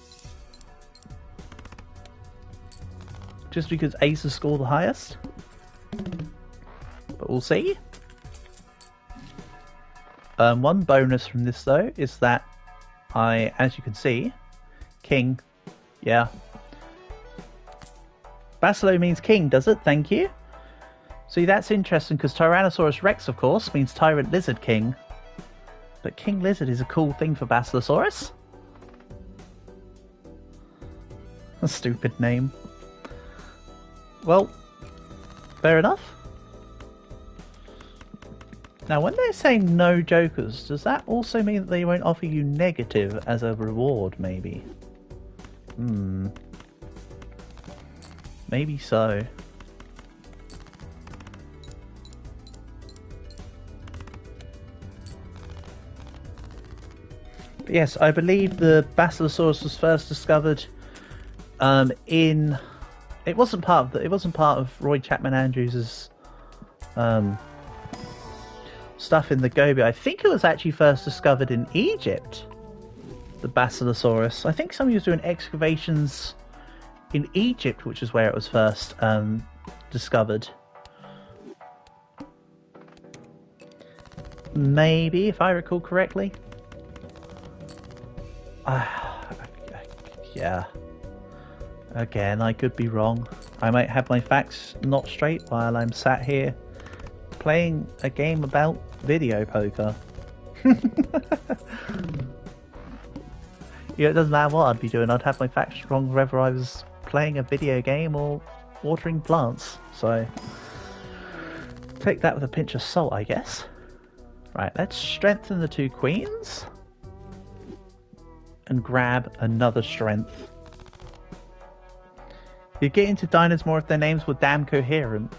Just because aces score the highest. But we'll see. One bonus from this though is that as you can see, king, yeah. Basilo means king, does it? Thank you. See, that's interesting because Tyrannosaurus Rex, of course, means Tyrant Lizard King. But King Lizard is a cool thing for Basilosaurus. A stupid name. Well, fair enough. Now, when they say no jokers, does that also mean that they won't offer you negative as a reward, maybe? Maybe so. But yes, I believe the Basilosaurus was first discovered in... It wasn't part of Roy Chapman Andrews's stuff in the Gobi. I think it was actually first discovered in Egypt, the Basilosaurus. I think somebody was doing excavations in Egypt, which is where it was first discovered. Maybe, if I recall correctly. Yeah. Again, I could be wrong. I might have my facts not straight while I'm sat here playing a game about video poker. Yeah, it doesn't matter what I'd be doing. I'd have my facts wrong whether I was playing a video game or watering plants. So take that with a pinch of salt, I guess. Right, let's strengthen the 2 queens and grab another strength. You'd get into diners more if their names were damn coherent.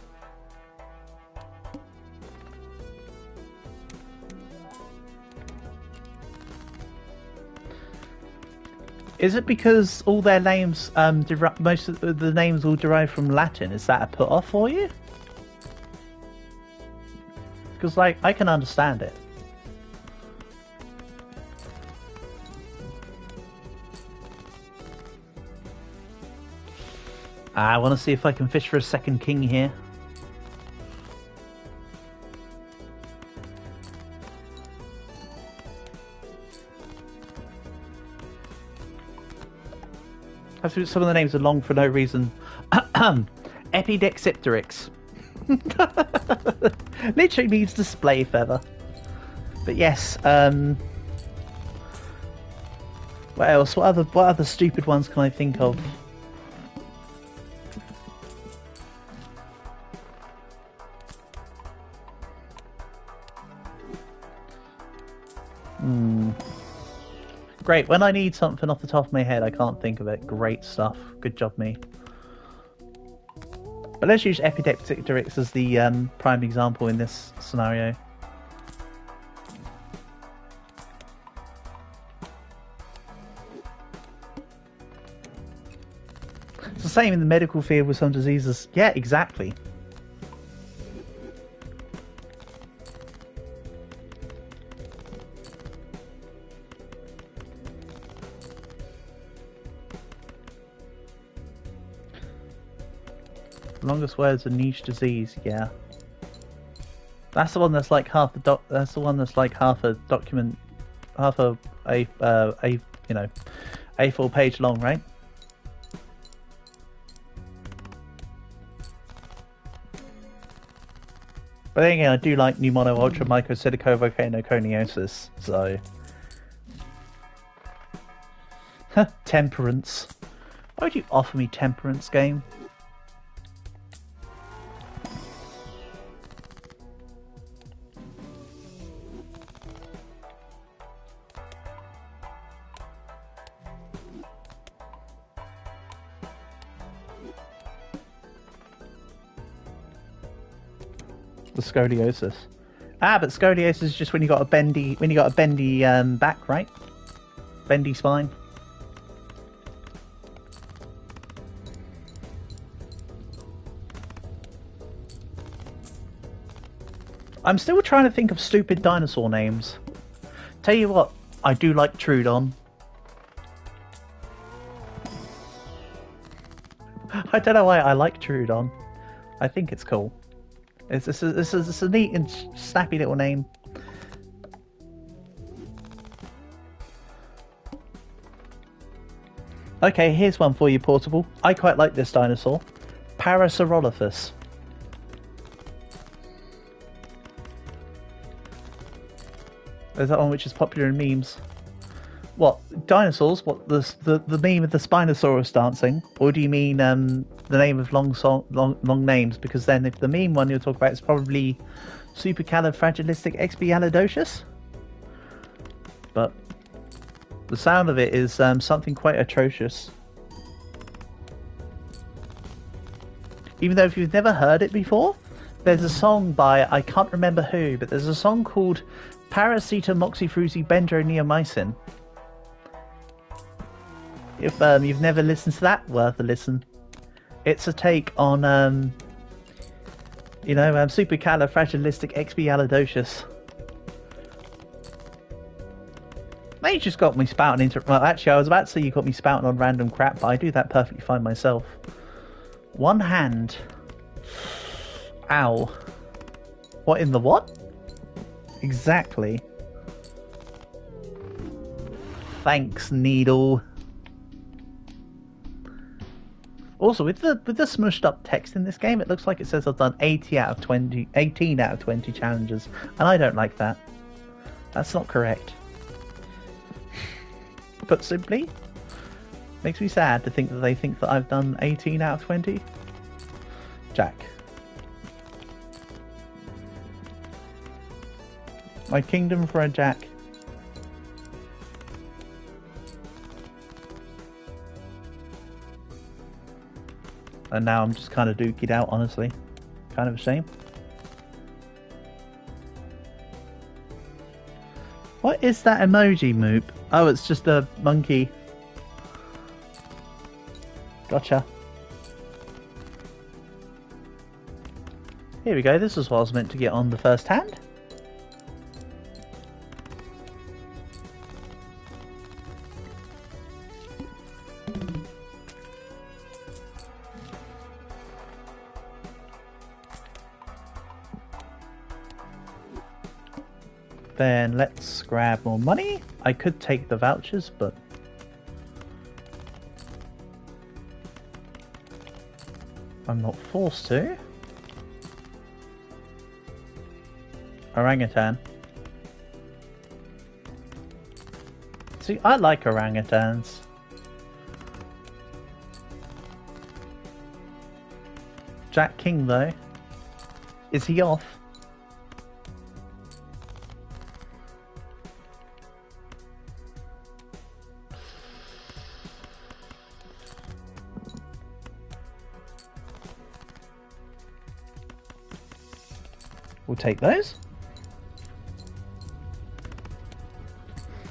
Is it because all their names, most of the names all derive from Latin? Is that a put off for you? Because, like, I can understand it. I want to see if I can fish for a second king here. Some of the names are long for no reason. Epidexipteryx. Literally means display feather. But yes, what else? What other stupid ones can I think of? Great, when I need something off the top of my head, I can't think of it. Great stuff. Good job, me. But let's use Epidexipteryx as the prime example in this scenario. It's the same in the medical field with some diseases. Yeah, exactly. Longest word's a niche disease, yeah. That's the one that's like half the that's the one that's like half a document, half a A4 page long, right? But then again, I do like pneumono ultra mycosilicovolcanoconiosis, so temperance. Why would you offer me temperance, game? The scoliosis. Ah, but scoliosis is just when you got a bendy back, right? Bendy spine. I'm still trying to think of stupid dinosaur names. Tell you what, I do like Trudon. I don't know why I like Trudon. I think it's cool. It's a neat and snappy little name. Okay, here's one for you, Portable. I quite like this dinosaur. Parasaurolophus. There's that one which is popular in memes. What, dinosaurs? What, the meme of the Spinosaurus dancing? Or do you mean the name of long names? Because then if the meme one you'll talk about is probably Supercalifragilisticexpialidocious. But the sound of it is something quite atrocious. Even though if you've never heard it before, there's a song by, I can't remember who, but there's a song called Paracetamoxyfrucibendroneomycin. If you've never listened to that, worth a listen. It's a take on, Supercalifragilisticexpialidocious. Now you just got me spouting into... Well, actually, I was about to say you got me spouting on random crap, but I do that perfectly fine myself. One hand. Ow. What in the what? Exactly. Thanks, Needle. Also, with the smushed up text in this game, it looks like it says I've done 18 out of 20 challenges, and I don't like that. That's not correct. Put simply, makes me sad to think that they think that I've done 18 out of 20. Jack. My kingdom for a Jack. And now I'm just kind of dookied out, honestly. Kind of a shame. What is that emoji, Moop? Oh, it's just a monkey. Gotcha. Here we go, this is what I was meant to get on the first hand. Then let's grab more money. I could take the vouchers, but I'm not forced to. Orangutan. See, I like orangutans. Jack King, though. Is he off? We'll take those.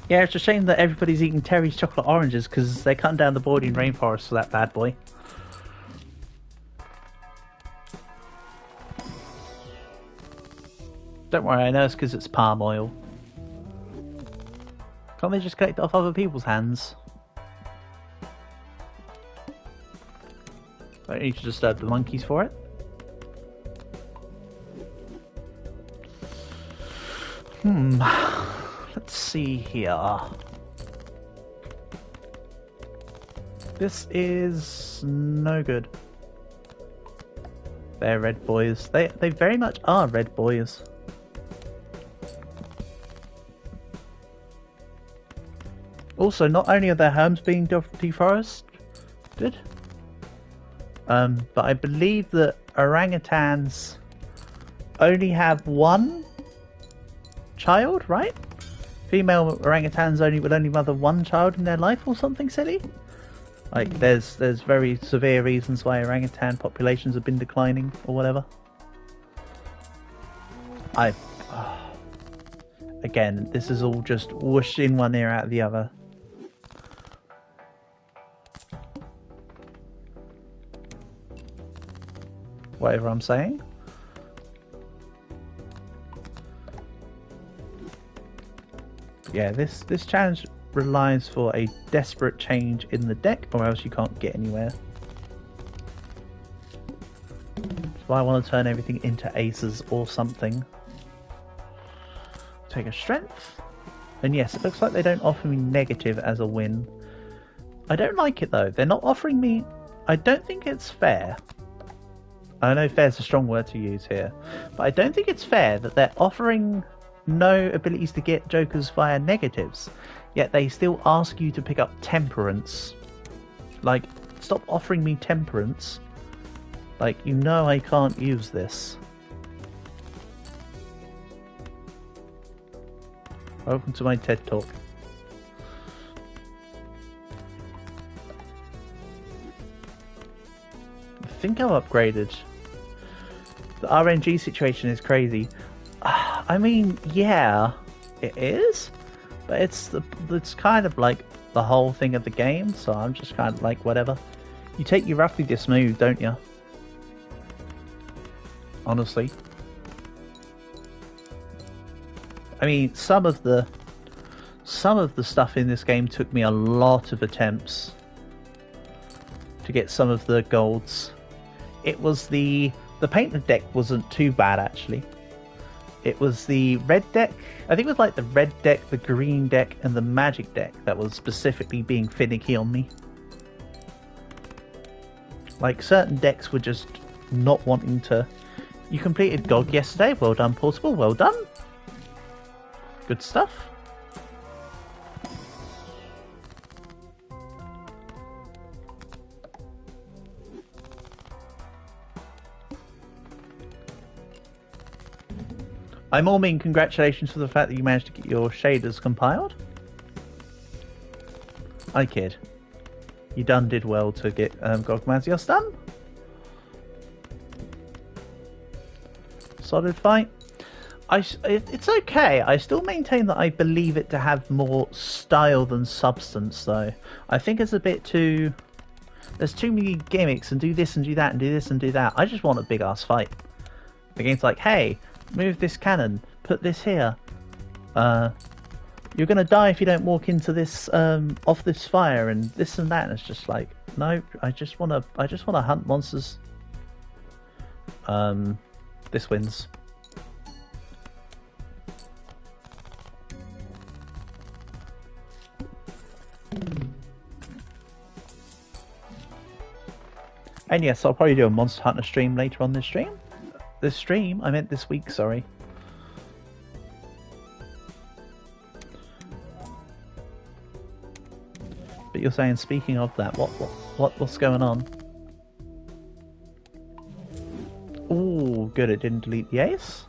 Yeah, it's a shame that everybody's eating Terry's chocolate oranges because they're cutting down the boarding rainforest for that bad boy. Don't worry, I know it's because it's palm oil. Can't they just collect it off other people's hands? Don't need to disturb the monkeys for it. Let's see here. This is no good. They're red boys. They very much are red boys. Also, not only are their homes being deforested, but I believe that orangutans only have one child, right? Female orangutans would only mother one child in their life or something silly. Like there's very severe reasons why orangutan populations have been declining or whatever. Again, this is all just whoosh in one ear out of the other. Whatever I'm saying. Yeah, this challenge relies for a desperate change in the deck, or else you can't get anywhere. That's why I want to turn everything into aces or something. Take a strength. And yes, it looks like they don't offer me negative as a win. I don't like it though. They're not offering me... I don't think it's fair. I know fair is a strong word to use here. But I don't think it's fair that they're offering no abilities to get jokers via negatives, yet they still ask you to pick up temperance. Like, stop offering me temperance. Like, you know I can't use this. Welcome to my TED Talk. I think I'm upgraded. The RNG situation is crazy. I mean, yeah, it is, but it's kind of like the whole thing of the game, so I'm just kind of like, whatever. You take your roughly this move, don't you? Honestly. I mean, some of the stuff in this game took me a lot of attempts to get some of the golds. It was the painted deck wasn't too bad actually. It was the red deck, I think it was like the red deck, the green deck, and the magic deck that was specifically being finicky on me. Like, certain decks were just not wanting to... You completed GOG yesterday, well done Portable, well done. Good stuff. I more mean congratulations for the fact that you managed to get your shaders compiled. I kid. You did well to get Gogmazios done. Solid fight. It's okay. I still maintain that I believe it to have more style than substance, though. I think it's a bit too... There's too many gimmicks and do this and do that and do this and do that. I just want a big ass fight. The game's like, hey, move this cannon, put this here. You're gonna die if you don't walk into this off this fire and this and that. And it's just like, no, I just wanna hunt monsters. This wins. And yes, I'll probably do a Monster Hunter stream later on this stream. I meant this week, sorry. But you're saying, speaking of that, what's going on? Ooh, good, it didn't delete the ace.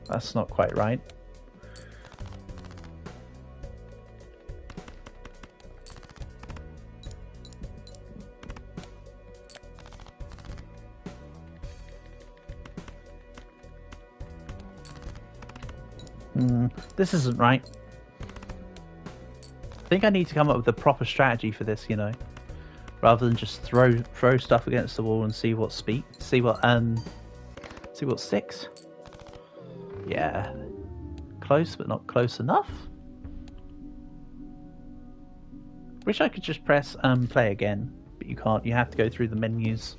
That's not quite right. This isn't right. I think I need to come up with a proper strategy for this, you know, rather than just throw stuff against the wall and see what sticks. Yeah, close but not close enough. Wish I could just press play again, but you can't. You have to go through the menus.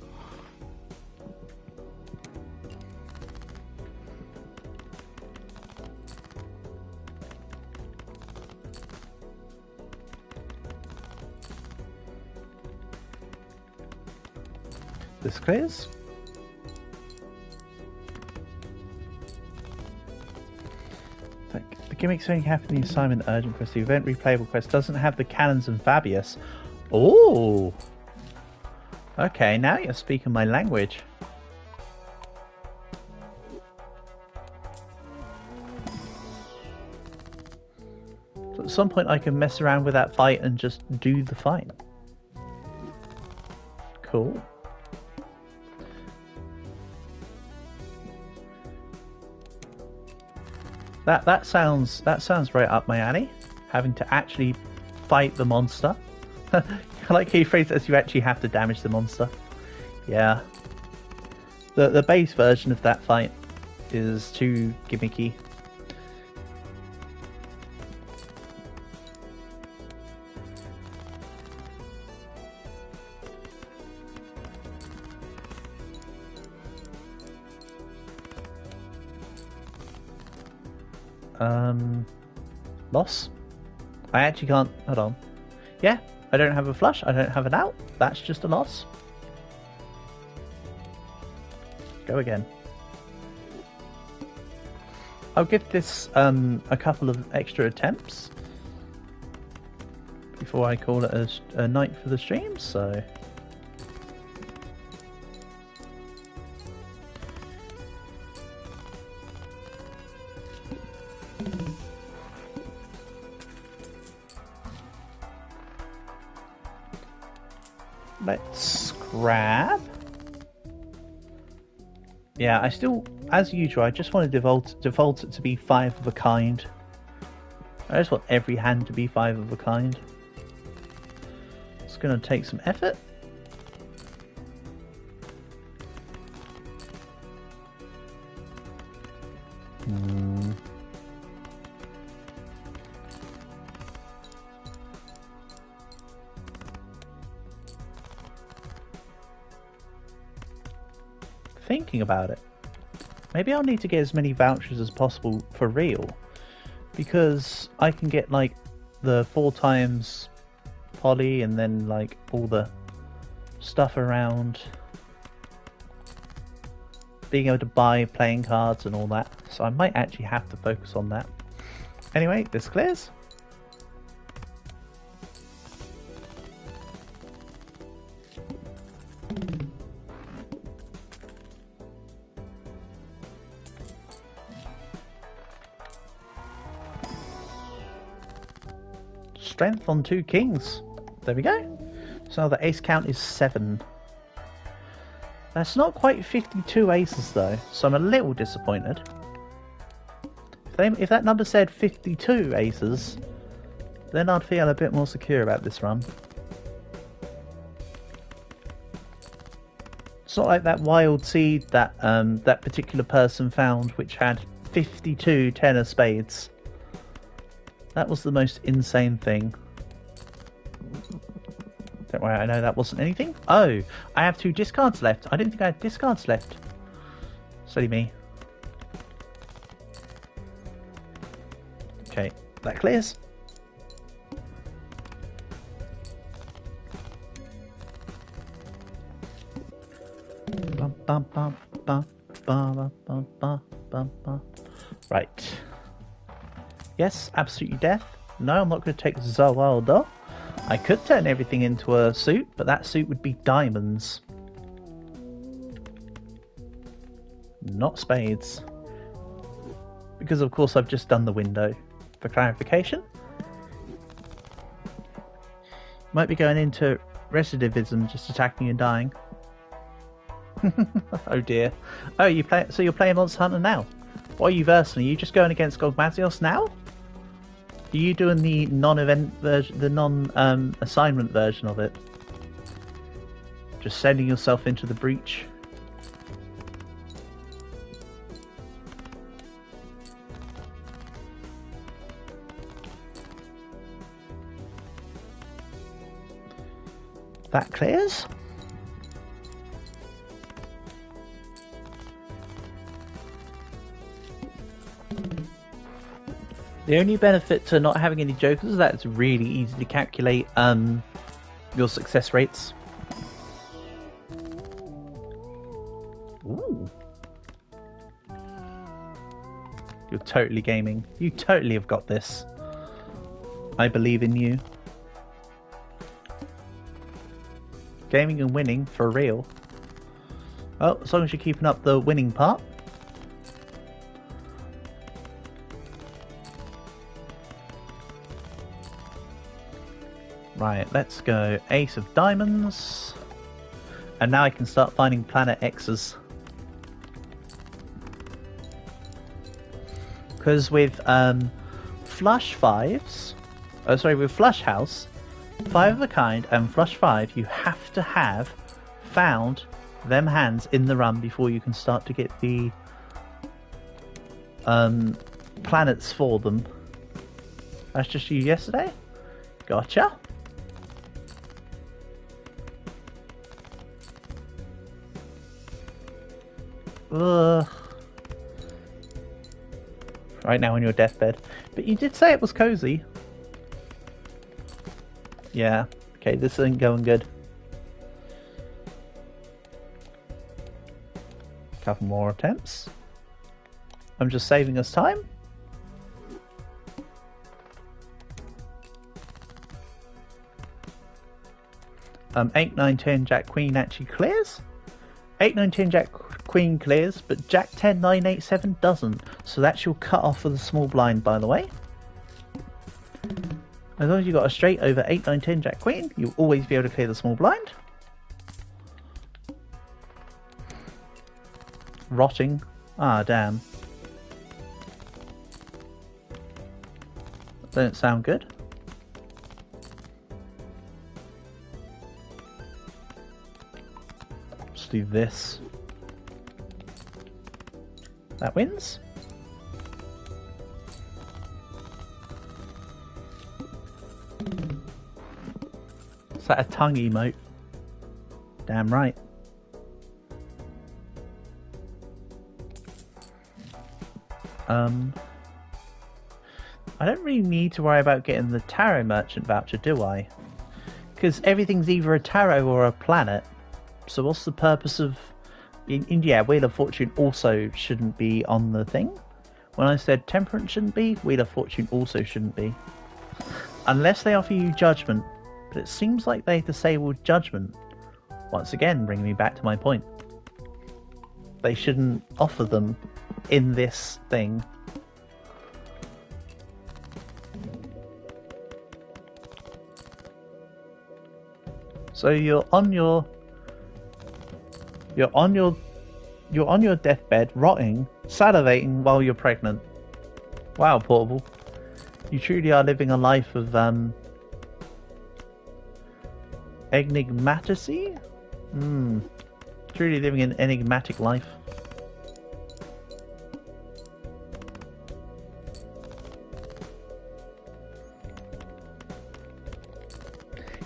This clears. The gimmicks only have in the assignment urgent quest. The event replayable quest doesn't have the cannons and Fabius. Oh, okay. Now you're speaking my language. So at some point, I can mess around with that fight and just do the fight. Cool. That sounds right up my alley. Having to actually fight the monster. I like how you phrase it as you actually have to damage the monster. Yeah. The base version of that fight is too gimmicky. Loss? I actually can't... Hold on. Yeah, I don't have a flush, I don't have an out. That's just a loss. Go again. I'll give this a couple of extra attempts before I call it a night for the stream, so... Let's grab. Yeah, I still, as usual, I just want to default it to be 5 of a kind. I just want every hand to be 5 of a kind. It's going to take some effort. Thinking about it, maybe I'll need to get as many vouchers as possible for real, because I can get like the 4 times poly and then like all the stuff around being able to buy playing cards and all that, so I might actually have to focus on that. Anyway, this clears. Strength on 2 kings. There we go. So the ace count is 7. That's not quite 52 aces though, so I'm a little disappointed. If that number said 52 aces, then I'd feel a bit more secure about this run. It's not like that wild seed that that particular person found, which had 52 ten of spades. That was the most insane thing. Don't worry, I know that wasn't anything. Oh, I have 2 discards left. I didn't think I had discards left. Silly me. Okay, that clears. Right. Yes, absolutely death. No, I'm not going to take Zawalda. I could turn everything into a suit, but that suit would be diamonds. Not spades. Because of course I've just done the window. For clarification. Might be going into recidivism, just attacking and dying. Oh dear. Oh, so you're playing Monster Hunter now? What are you versing? Are you just going against Gogmazios now? Are you doing the non-event version, the non-assignment version of it? Just sending yourself into the breach? That clears. The only benefit to not having any jokers is that it's really easy to calculate your success rates. Ooh. You're totally gaming. You totally have got this. I believe in you. Gaming and winning for real. Well, as long as you're keeping up the winning part. Right, let's go Ace of Diamonds. And now I can start finding Planet X's. Because with Flush Fives, with Flush House, 5 of a kind and Flush 5, you have to have found them hands in the run before you can start to get the planets for them. That's just you yesterday? Gotcha. Ugh. Right now on your deathbed. But you did say it was cozy. Yeah. Okay, this isn't going good. Couple more attempts. I'm just saving us time. Eight, 9, 10, Jack, Queen actually clears. 8, 9, 10, Jack, Queen clears, but Jack 10, 9, 8, 7 doesn't. So that's your cut off for the small blind, by the way. As long as you got a straight over 8, 9, 10, Jack, Queen, you'll always be able to clear the small blind. Rotting. Ah, damn. That don't sound good. Let's do this. That wins. Is that a tongue emote? Damn right. I don't really need to worry about getting the tarot merchant voucher, do I? Because everything's either a tarot or a planet. So what's the purpose of... Yeah, Wheel of Fortune also shouldn't be on the thing. When I said Temperance shouldn't be, Wheel of Fortune also shouldn't be. Unless they offer you Judgment. But it seems like they disabled Judgment. Once again, bringing me back to my point. They shouldn't offer them in this thing. So you're on your You're on your deathbed, rotting, salivating while you're pregnant. Wow, Portable. You truly are living a life of enigmacy? Truly living an enigmatic life.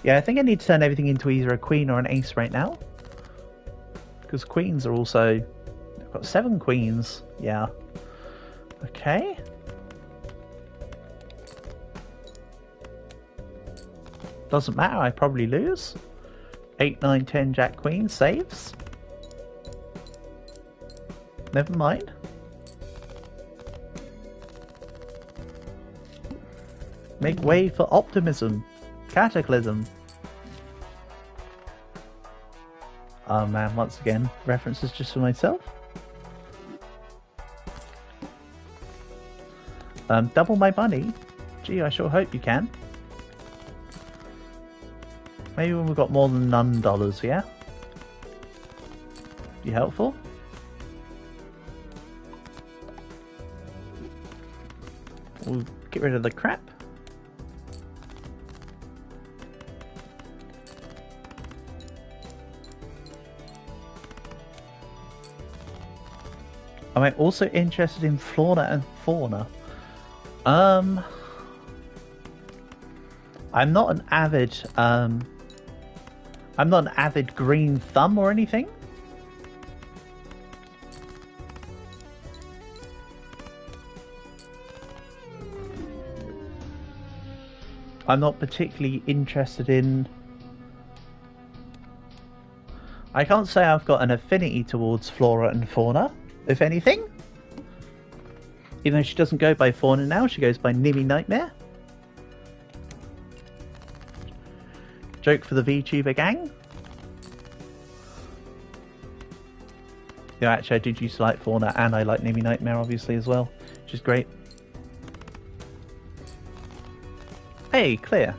Yeah, I think I need to turn everything into either a queen or an ace right now. Because queens are also... I've got 7 queens. Yeah. Okay. Doesn't matter, I probably lose. 8, 9, 10, jack, queen, saves. Never mind. Make way for optimism. Cataclysm. Oh man, once again, references just for myself. Double my money? Gee, I sure hope you can. Maybe when we've got more than none dollars, yeah? Be helpful? We'll get rid of the crap. Am I also interested in flora and fauna? I'm not an avid green thumb or anything. I'm not particularly interested in... I can't say I've got an affinity towards flora and fauna, if anything. Even though she doesn't go by fauna now, she goes by Nimmy Nightmare. Joke for the VTuber gang. Yeah, actually I did used to like fauna, and I like Nimmy Nightmare obviously as well, which is great. Hey, clear.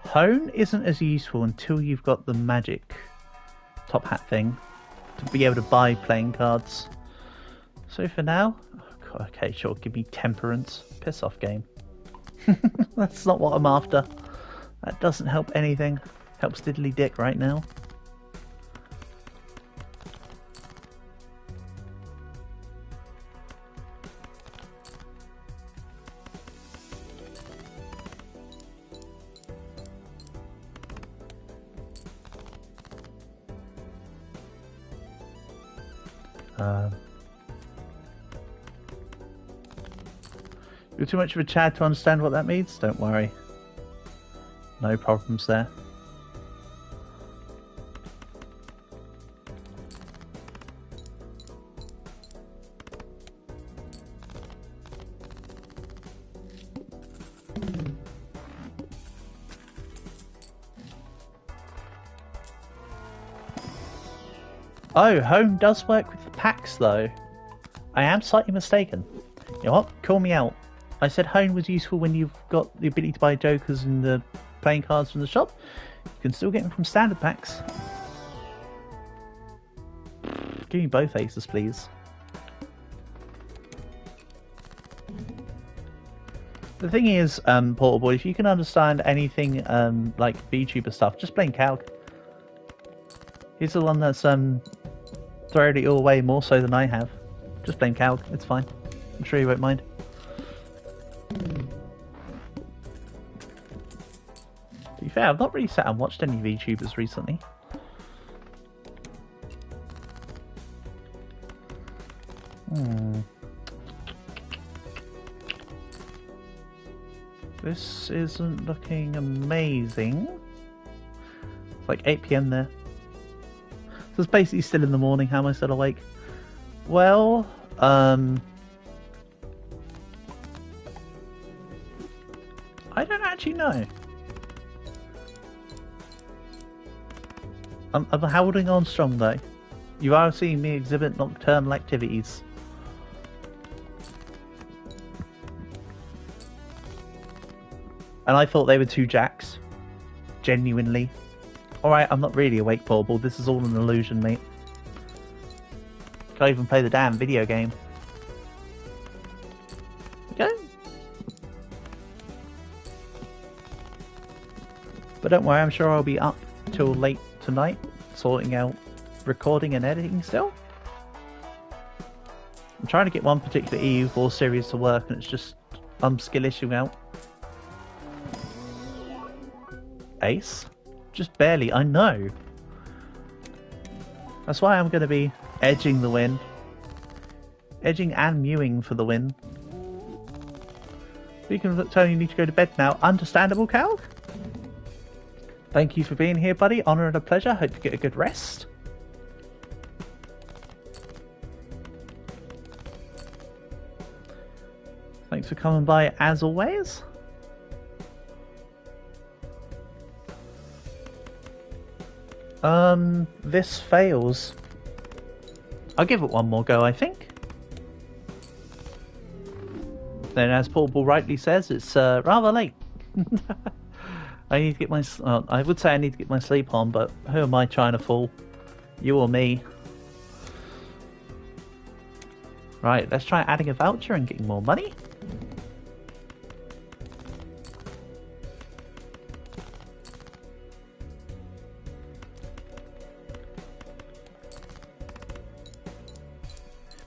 Hone isn't as useful until you've got the magic top hat thing to be able to buy playing cards. So for now, okay, sure, give me temperance. Piss off, game. That's not what I'm after. That doesn't help anything. Helps diddly dick right now. You're too much of a Chad to understand what that means? Don't worry. No problems there. Oh, home does work with the packs though. I am slightly mistaken. You know what? Call me out. I said home was useful when you've got the ability to buy jokers and the playing cards from the shop. You can still get them from standard packs. Give me both aces, please. The thing is, Portal Boy, if you can understand anything like VTuber stuff, just blame Calc. He's the one that's thrown it all away more so than I have. Just blame Calc, it's fine. I'm sure he won't mind. To be fair, I've not really sat and watched any VTubers recently. This isn't looking amazing. It's like 8 PM there. So it's basically still in the morning. How am I still awake? Well, I don't actually know. I'm holding on strong though. You are seeing me exhibit nocturnal activities. And I thought they were two jacks. Genuinely. Alright, I'm not really awake, Portable. This is all an illusion, mate. Can't even play the damn video game. Okay. But don't worry, I'm sure I'll be up till late tonight, sorting out recording and editing still. I'm trying to get one particular EU4 series to work, and it's just skill issue out. Ace? Just barely, I know. That's why I'm going to be edging the win. Edging and mewing for the win. You can tell you need to go to bed now. Understandable, Calc? Thank you for being here, buddy. Honour and a pleasure. Hope you get a good rest. Thanks for coming by as always. This fails. I'll give it one more go, I think. Then, as Portable rightly says, it's rather late. I need to get my... I would say I need to get my sleep on, but who am I trying to fool? You or me? Right, let's try adding a voucher and getting more money.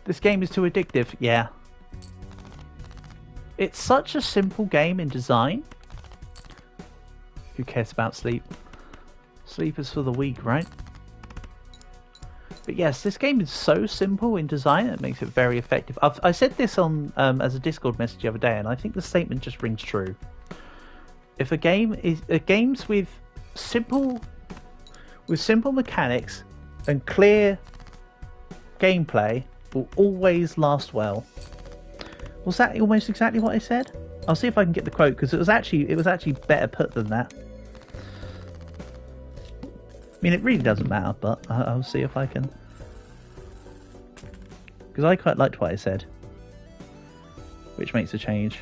This game is too addictive, yeah. It's such a simple game in design. Who cares about sleep? Sleep is for the weak, right? But yes, this game is so simple in design, it makes it very effective. I said this on as a Discord message the other day, and I think the statement just rings true. If a game is games with simple mechanics and clear gameplay will always last well. Was that almost exactly what I said? I'll see if I can get the quote, because it was actually better put than that. I mean, it really doesn't matter, but I'll see if I can. Because I quite liked what I said. Which makes a change.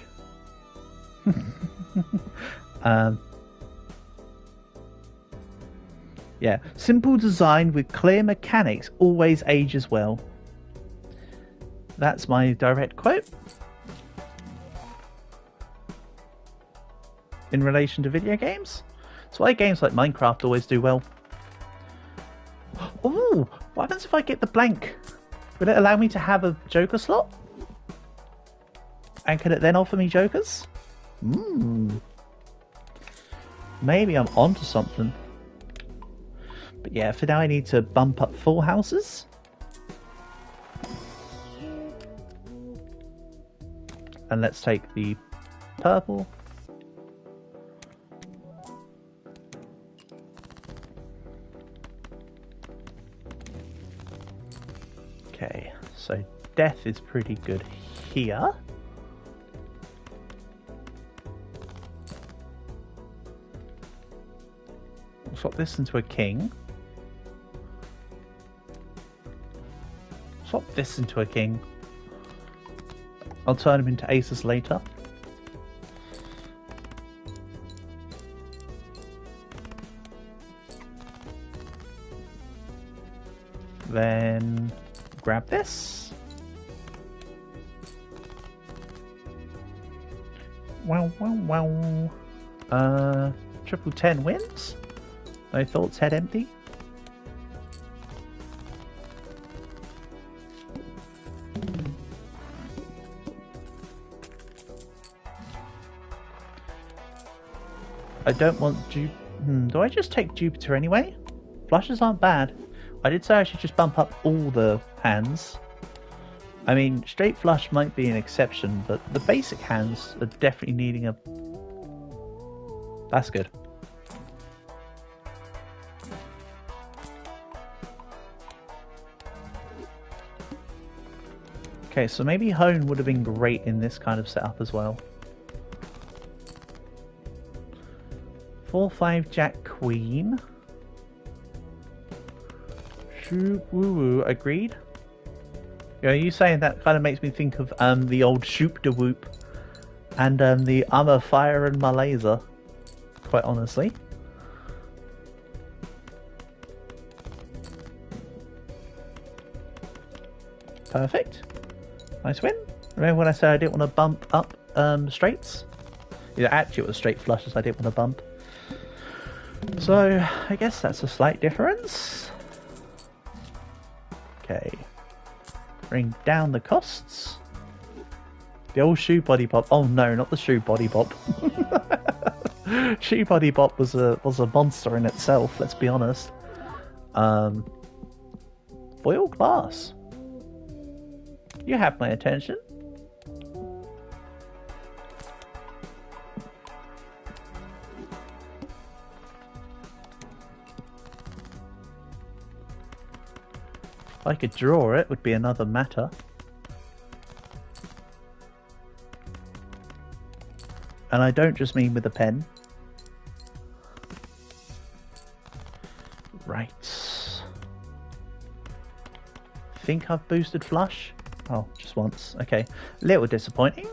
Yeah, simple design with clear mechanics always ages well. That's my direct quote. In relation to video games. That's why games like Minecraft always do well. Ooh, what happens if I get the blank? Will it allow me to have a Joker slot? And can it then offer me Jokers? Maybe I'm onto something. But yeah, for now I need to bump up full houses. And let's take the purple. Okay, so death is pretty good here. We'll swap this into a king. Swap this into a king. I'll turn him into aces later. Then grab this. Wow, wow, wow. Triple 10 wins. No thoughts, head empty. I don't want do I just take Jupiter anyway? Flushes aren't bad. I did say I should just bump up all the hands. I mean, straight flush might be an exception, but the basic hands are definitely needing a... That's good. Okay, so maybe Hone would have been great in this kind of setup as well. 4-5 Jack Queen. Shoop woo woo, agreed. Yeah, you saying that kind of makes me think of the old Shoop de Whoop and the I'm a fire and my laser. quite honestly. Perfect. Nice win. Remember when I said I didn't want to bump up straights? Yeah, actually it was straight flushes I didn't want to bump. So, I guess that's a slight difference. Okay. Bring down the costs. The old shoe body bop. Oh no, not the shoe body bop. Shoe body bop was a monster in itself, let's be honest. Foil glass. You have my attention. If I could draw it, would be another matter. And I don't just mean with a pen. Right. Think I've boosted flush? Oh, just once. Okay. Little disappointing.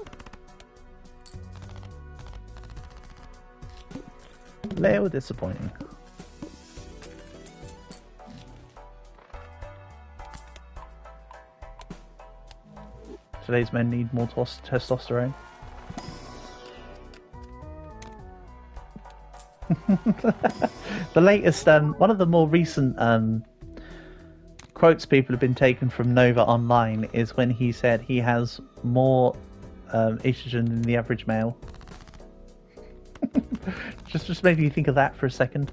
Little disappointing. Today's men need more testosterone. The latest, one of the more recent quotes people have been taken from Nova Online is when he said he has more estrogen than the average male. just made me think of that for a second.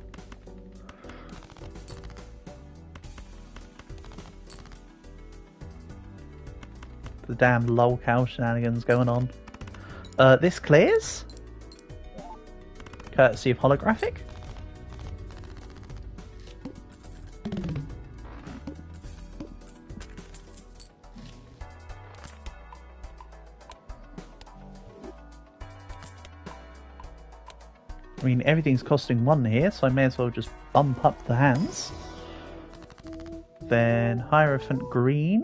The damn lolcow shenanigans going on. This clears? Courtesy of holographic. I mean, everything's costing 1 here, so I may as well just bump up the hands. Then Hierophant Green.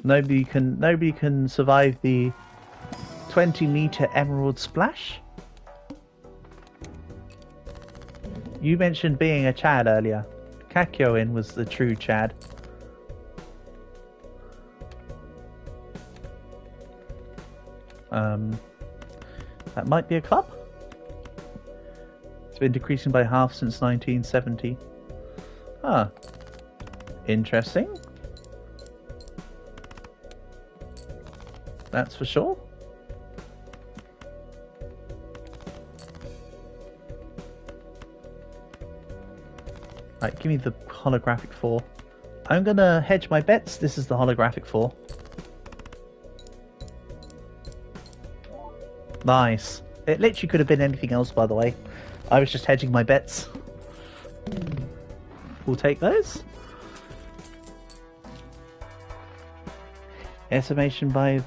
Nobody can survive the 20-meter Emerald Splash. You mentioned being a Chad earlier. Kakyoin was the true Chad. That might be a club. It's been decreasing by half since 1970. Ah, interesting. That's for sure. Right, give me the holographic 4. I'm gonna hedge my bets. This is the holographic 4. Nice. It literally could have been anything else, by the way. I was just hedging my bets. We'll take those. Estimation by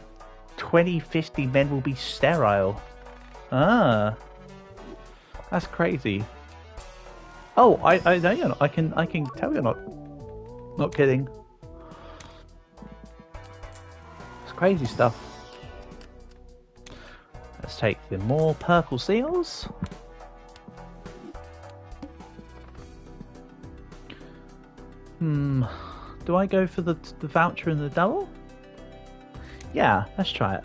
2050 men will be sterile. Ah, that's crazy. Oh, I know you're not. I can tell you're not. Not kidding. It's crazy stuff. Let's take the more purple seals. Do I go for the voucher and the double? Yeah, let's try it.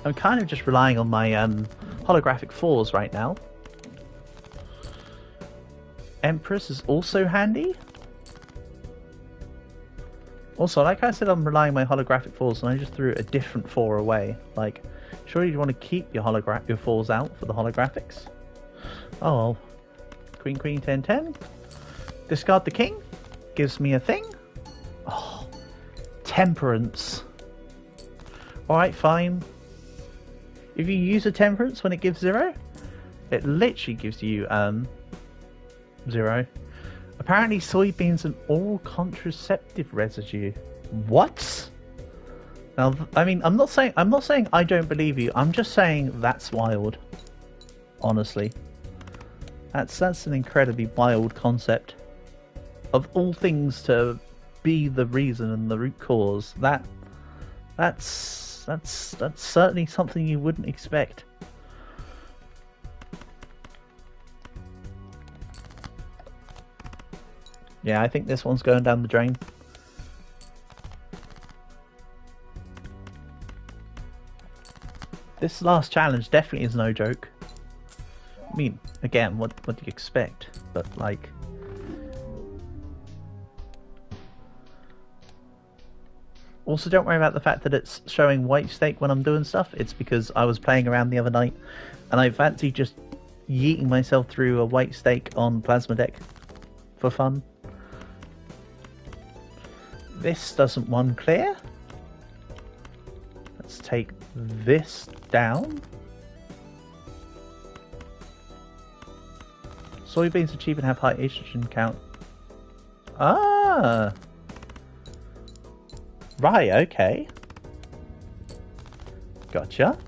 I'm kind of just relying on my holographic 4s right now. Empress is also handy. Also, like I said, I'm relying on my holographic 4s, and I just threw a different 4 away. Like, surely you want to keep your 4s out for the holographics? Oh well. Queen, queen, 10, 10. Discard the king. Gives me a thing. Oh, temperance. Alright, fine. If you use a temperance when it gives 0, it literally gives you 0. Apparently soybeans an oral contraceptive residue. What? Now, I mean, I'm not saying I don't believe you. I'm just saying that's wild. Honestly. That's an incredibly wild concept. Of all things to be the reason and the root cause, that's That's certainly something you wouldn't expect. Yeah, I think this one's going down the drain. This last challenge definitely is no joke. I mean, again, what do you expect? But like, also don't worry about the fact that it's showing white steak when I'm doing stuff. It's because I was playing around the other night, and I fancied just yeeting myself through a white steak on plasma deck for fun. This doesn't one clear. Let's take this down. Soybeans achieve and have high estrogen count. Ah! Right, okay. Gotcha.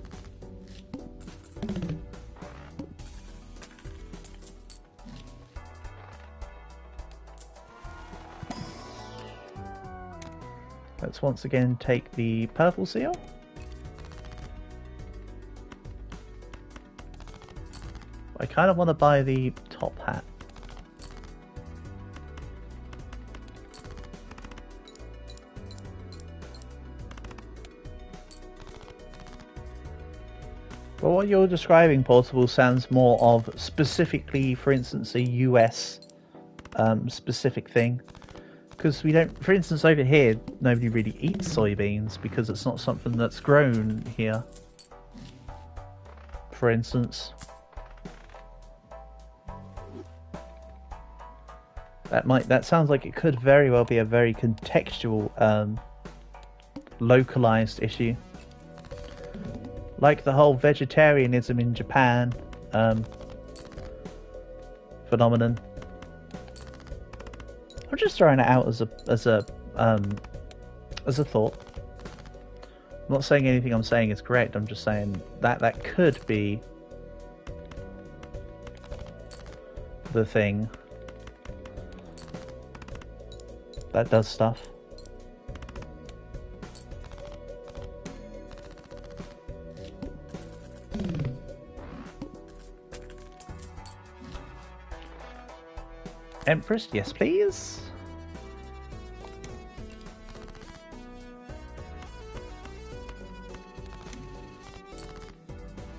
Let's once again take the purple seal. I kind of want to buy the top hat. But what you're describing, Portable, sounds more of specifically, for instance, a US specific thing. Because we don't, for instance, over here, nobody really eats soybeans because it's not something that's grown here. For instance. That sounds like it could very well be a very contextual, localized issue. Like the whole vegetarianism in Japan phenomenon. I'm just throwing it out as a thought. I'm not saying anything I'm saying is correct. I'm just saying that could be the thing that does stuff. Empress, yes please.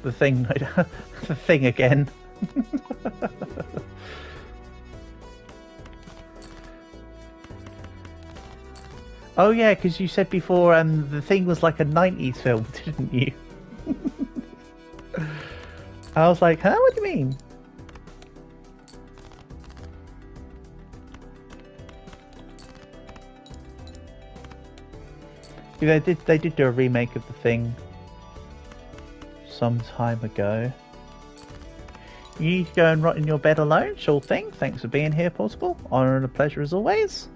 The thing, the thing again. Oh yeah, because you said before the thing was like a 90s film, didn't you? I was like, huh? What do you mean? Yeah, they did do a remake of the thing some time ago. You need to go and rot in your bed alone? Sure thing. Thanks for being here, Portable. Honor and a pleasure as always.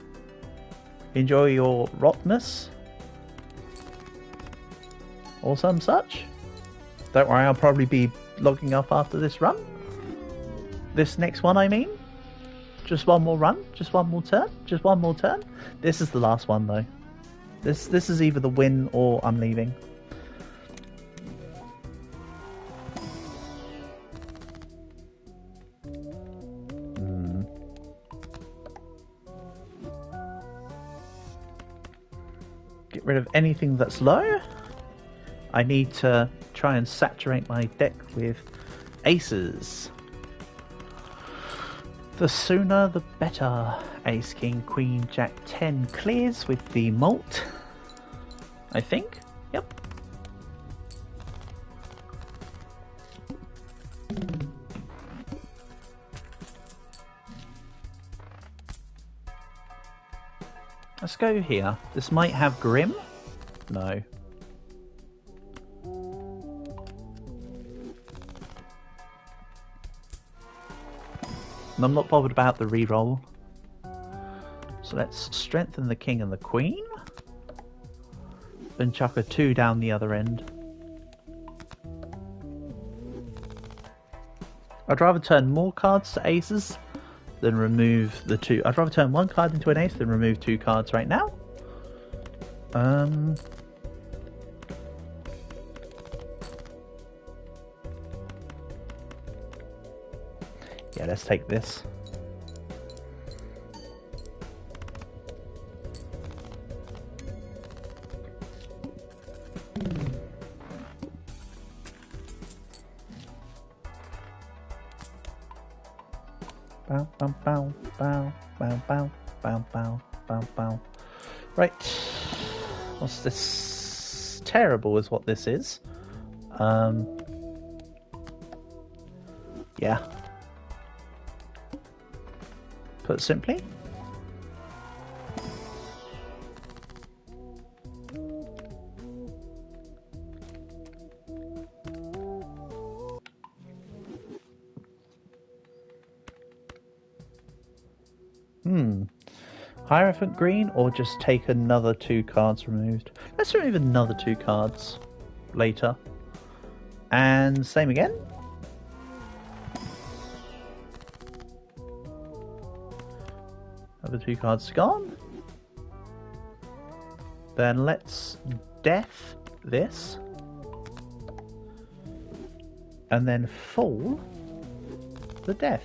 Enjoy your rotness. Or some such. Don't worry, I'll probably be logging off after this run. This next one, I mean. Just one more run. Just one more turn. Just one more turn. This is the last one, though. This is either the win or I'm leaving. Get rid of anything that's low. I need to try and saturate my deck with aces. The sooner the better. Ace, King, Queen, Jack, 10 clears with the malt. I think. Yep. Let's go here. This might have Grim. No. And I'm not bothered about the reroll. So let's strengthen the King and the Queen. Then chuck a 2 down the other end. I'd rather turn more cards to aces than remove the 2. I'd rather turn 1 card into an ace than remove 2 cards right now. Yeah, let's take this. Bow, bow, bow, bow, bow, bow, bow, bow, bow, bow. Right. What's this? Terrible is what this is. Yeah. Put simply. Hierophant green, or just take another 2 cards removed. Let's remove another 2 cards later. And same again. Other 2 cards gone. Then let's death this. And then fall the death.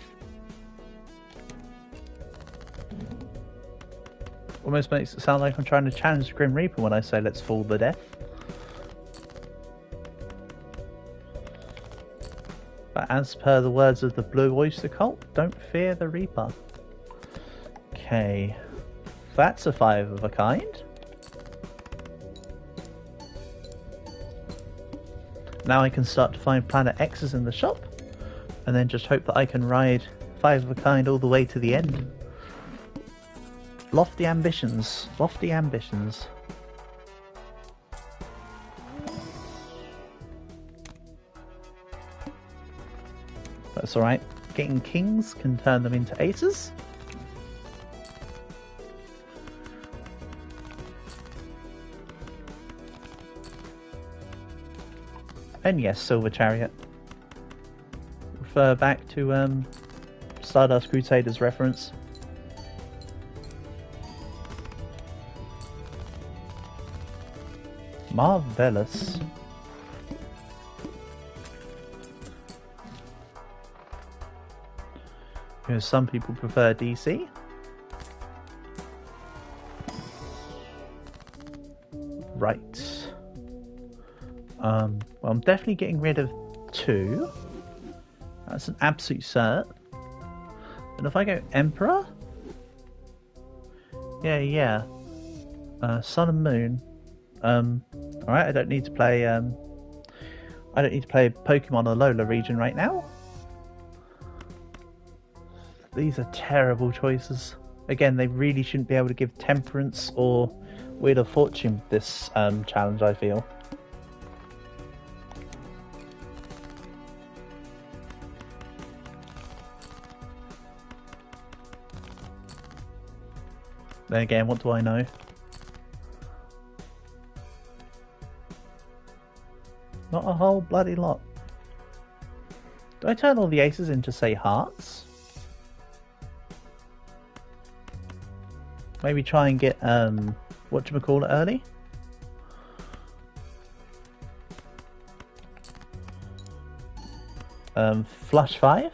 Almost makes it sound like I'm trying to challenge the Grim Reaper when I say let's fall the death. But as per the words of the Blue Oyster Cult, don't fear the Reaper. Okay, that's a 5 of a kind. Now I can start to find Planet X's in the shop, and then just hope that I can ride 5 of a kind all the way to the end. Lofty ambitions, lofty ambitions. That's alright. Getting kings can turn them into aces. And yes, Silver Chariot. Refer back to Stardust Crusaders reference. Marvelous. Because some people prefer DC. Right. Well, I'm definitely getting rid of 2. That's an absolute cert. And if I go Emperor, yeah. Sun and Moon. Alright, I don't need to play Pokemon Alola region right now. These are terrible choices. Again, they really shouldn't be able to give Temperance or Wheel of Fortune with this challenge, I feel. Then again, what do I know? Not a whole bloody lot. Do I turn all the aces into, say, hearts? Maybe try and get, whatchamacallit early? Flush 5?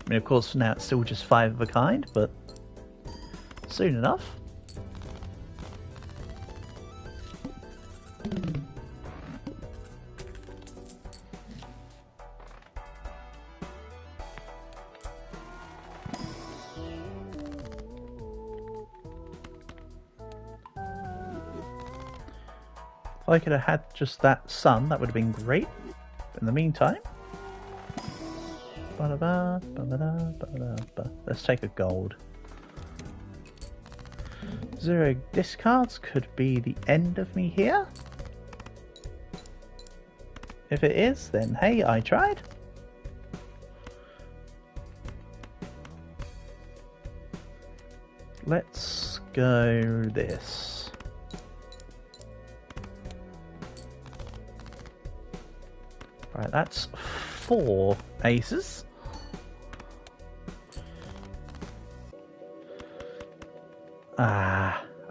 I mean, of course, for now it's still just 5 of a kind, but soon enough. If I could have had just that sun, that would have been great. But in the meantime, let's take a gold. 0 discards could be the end of me here. If it is, then hey, I tried. Let's go this. Right, that's 4 aces.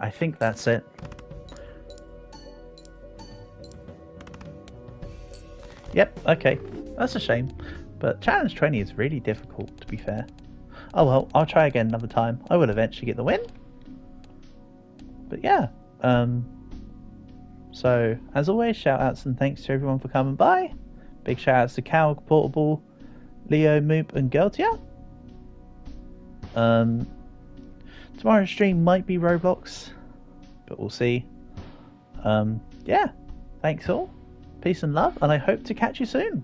I think that's it. Yep, okay. That's a shame. But challenge 20 is really difficult, to be fair. Oh well, I'll try again another time. I will eventually get the win. But yeah. So, as always, shout outs and thanks to everyone for coming by. Big shout outs to Cal, Portable, Leo, Moop, and Girltia. Tomorrow's stream might be Roblox, but we'll see. Yeah, thanks all. Peace and love, and I hope to catch you soon.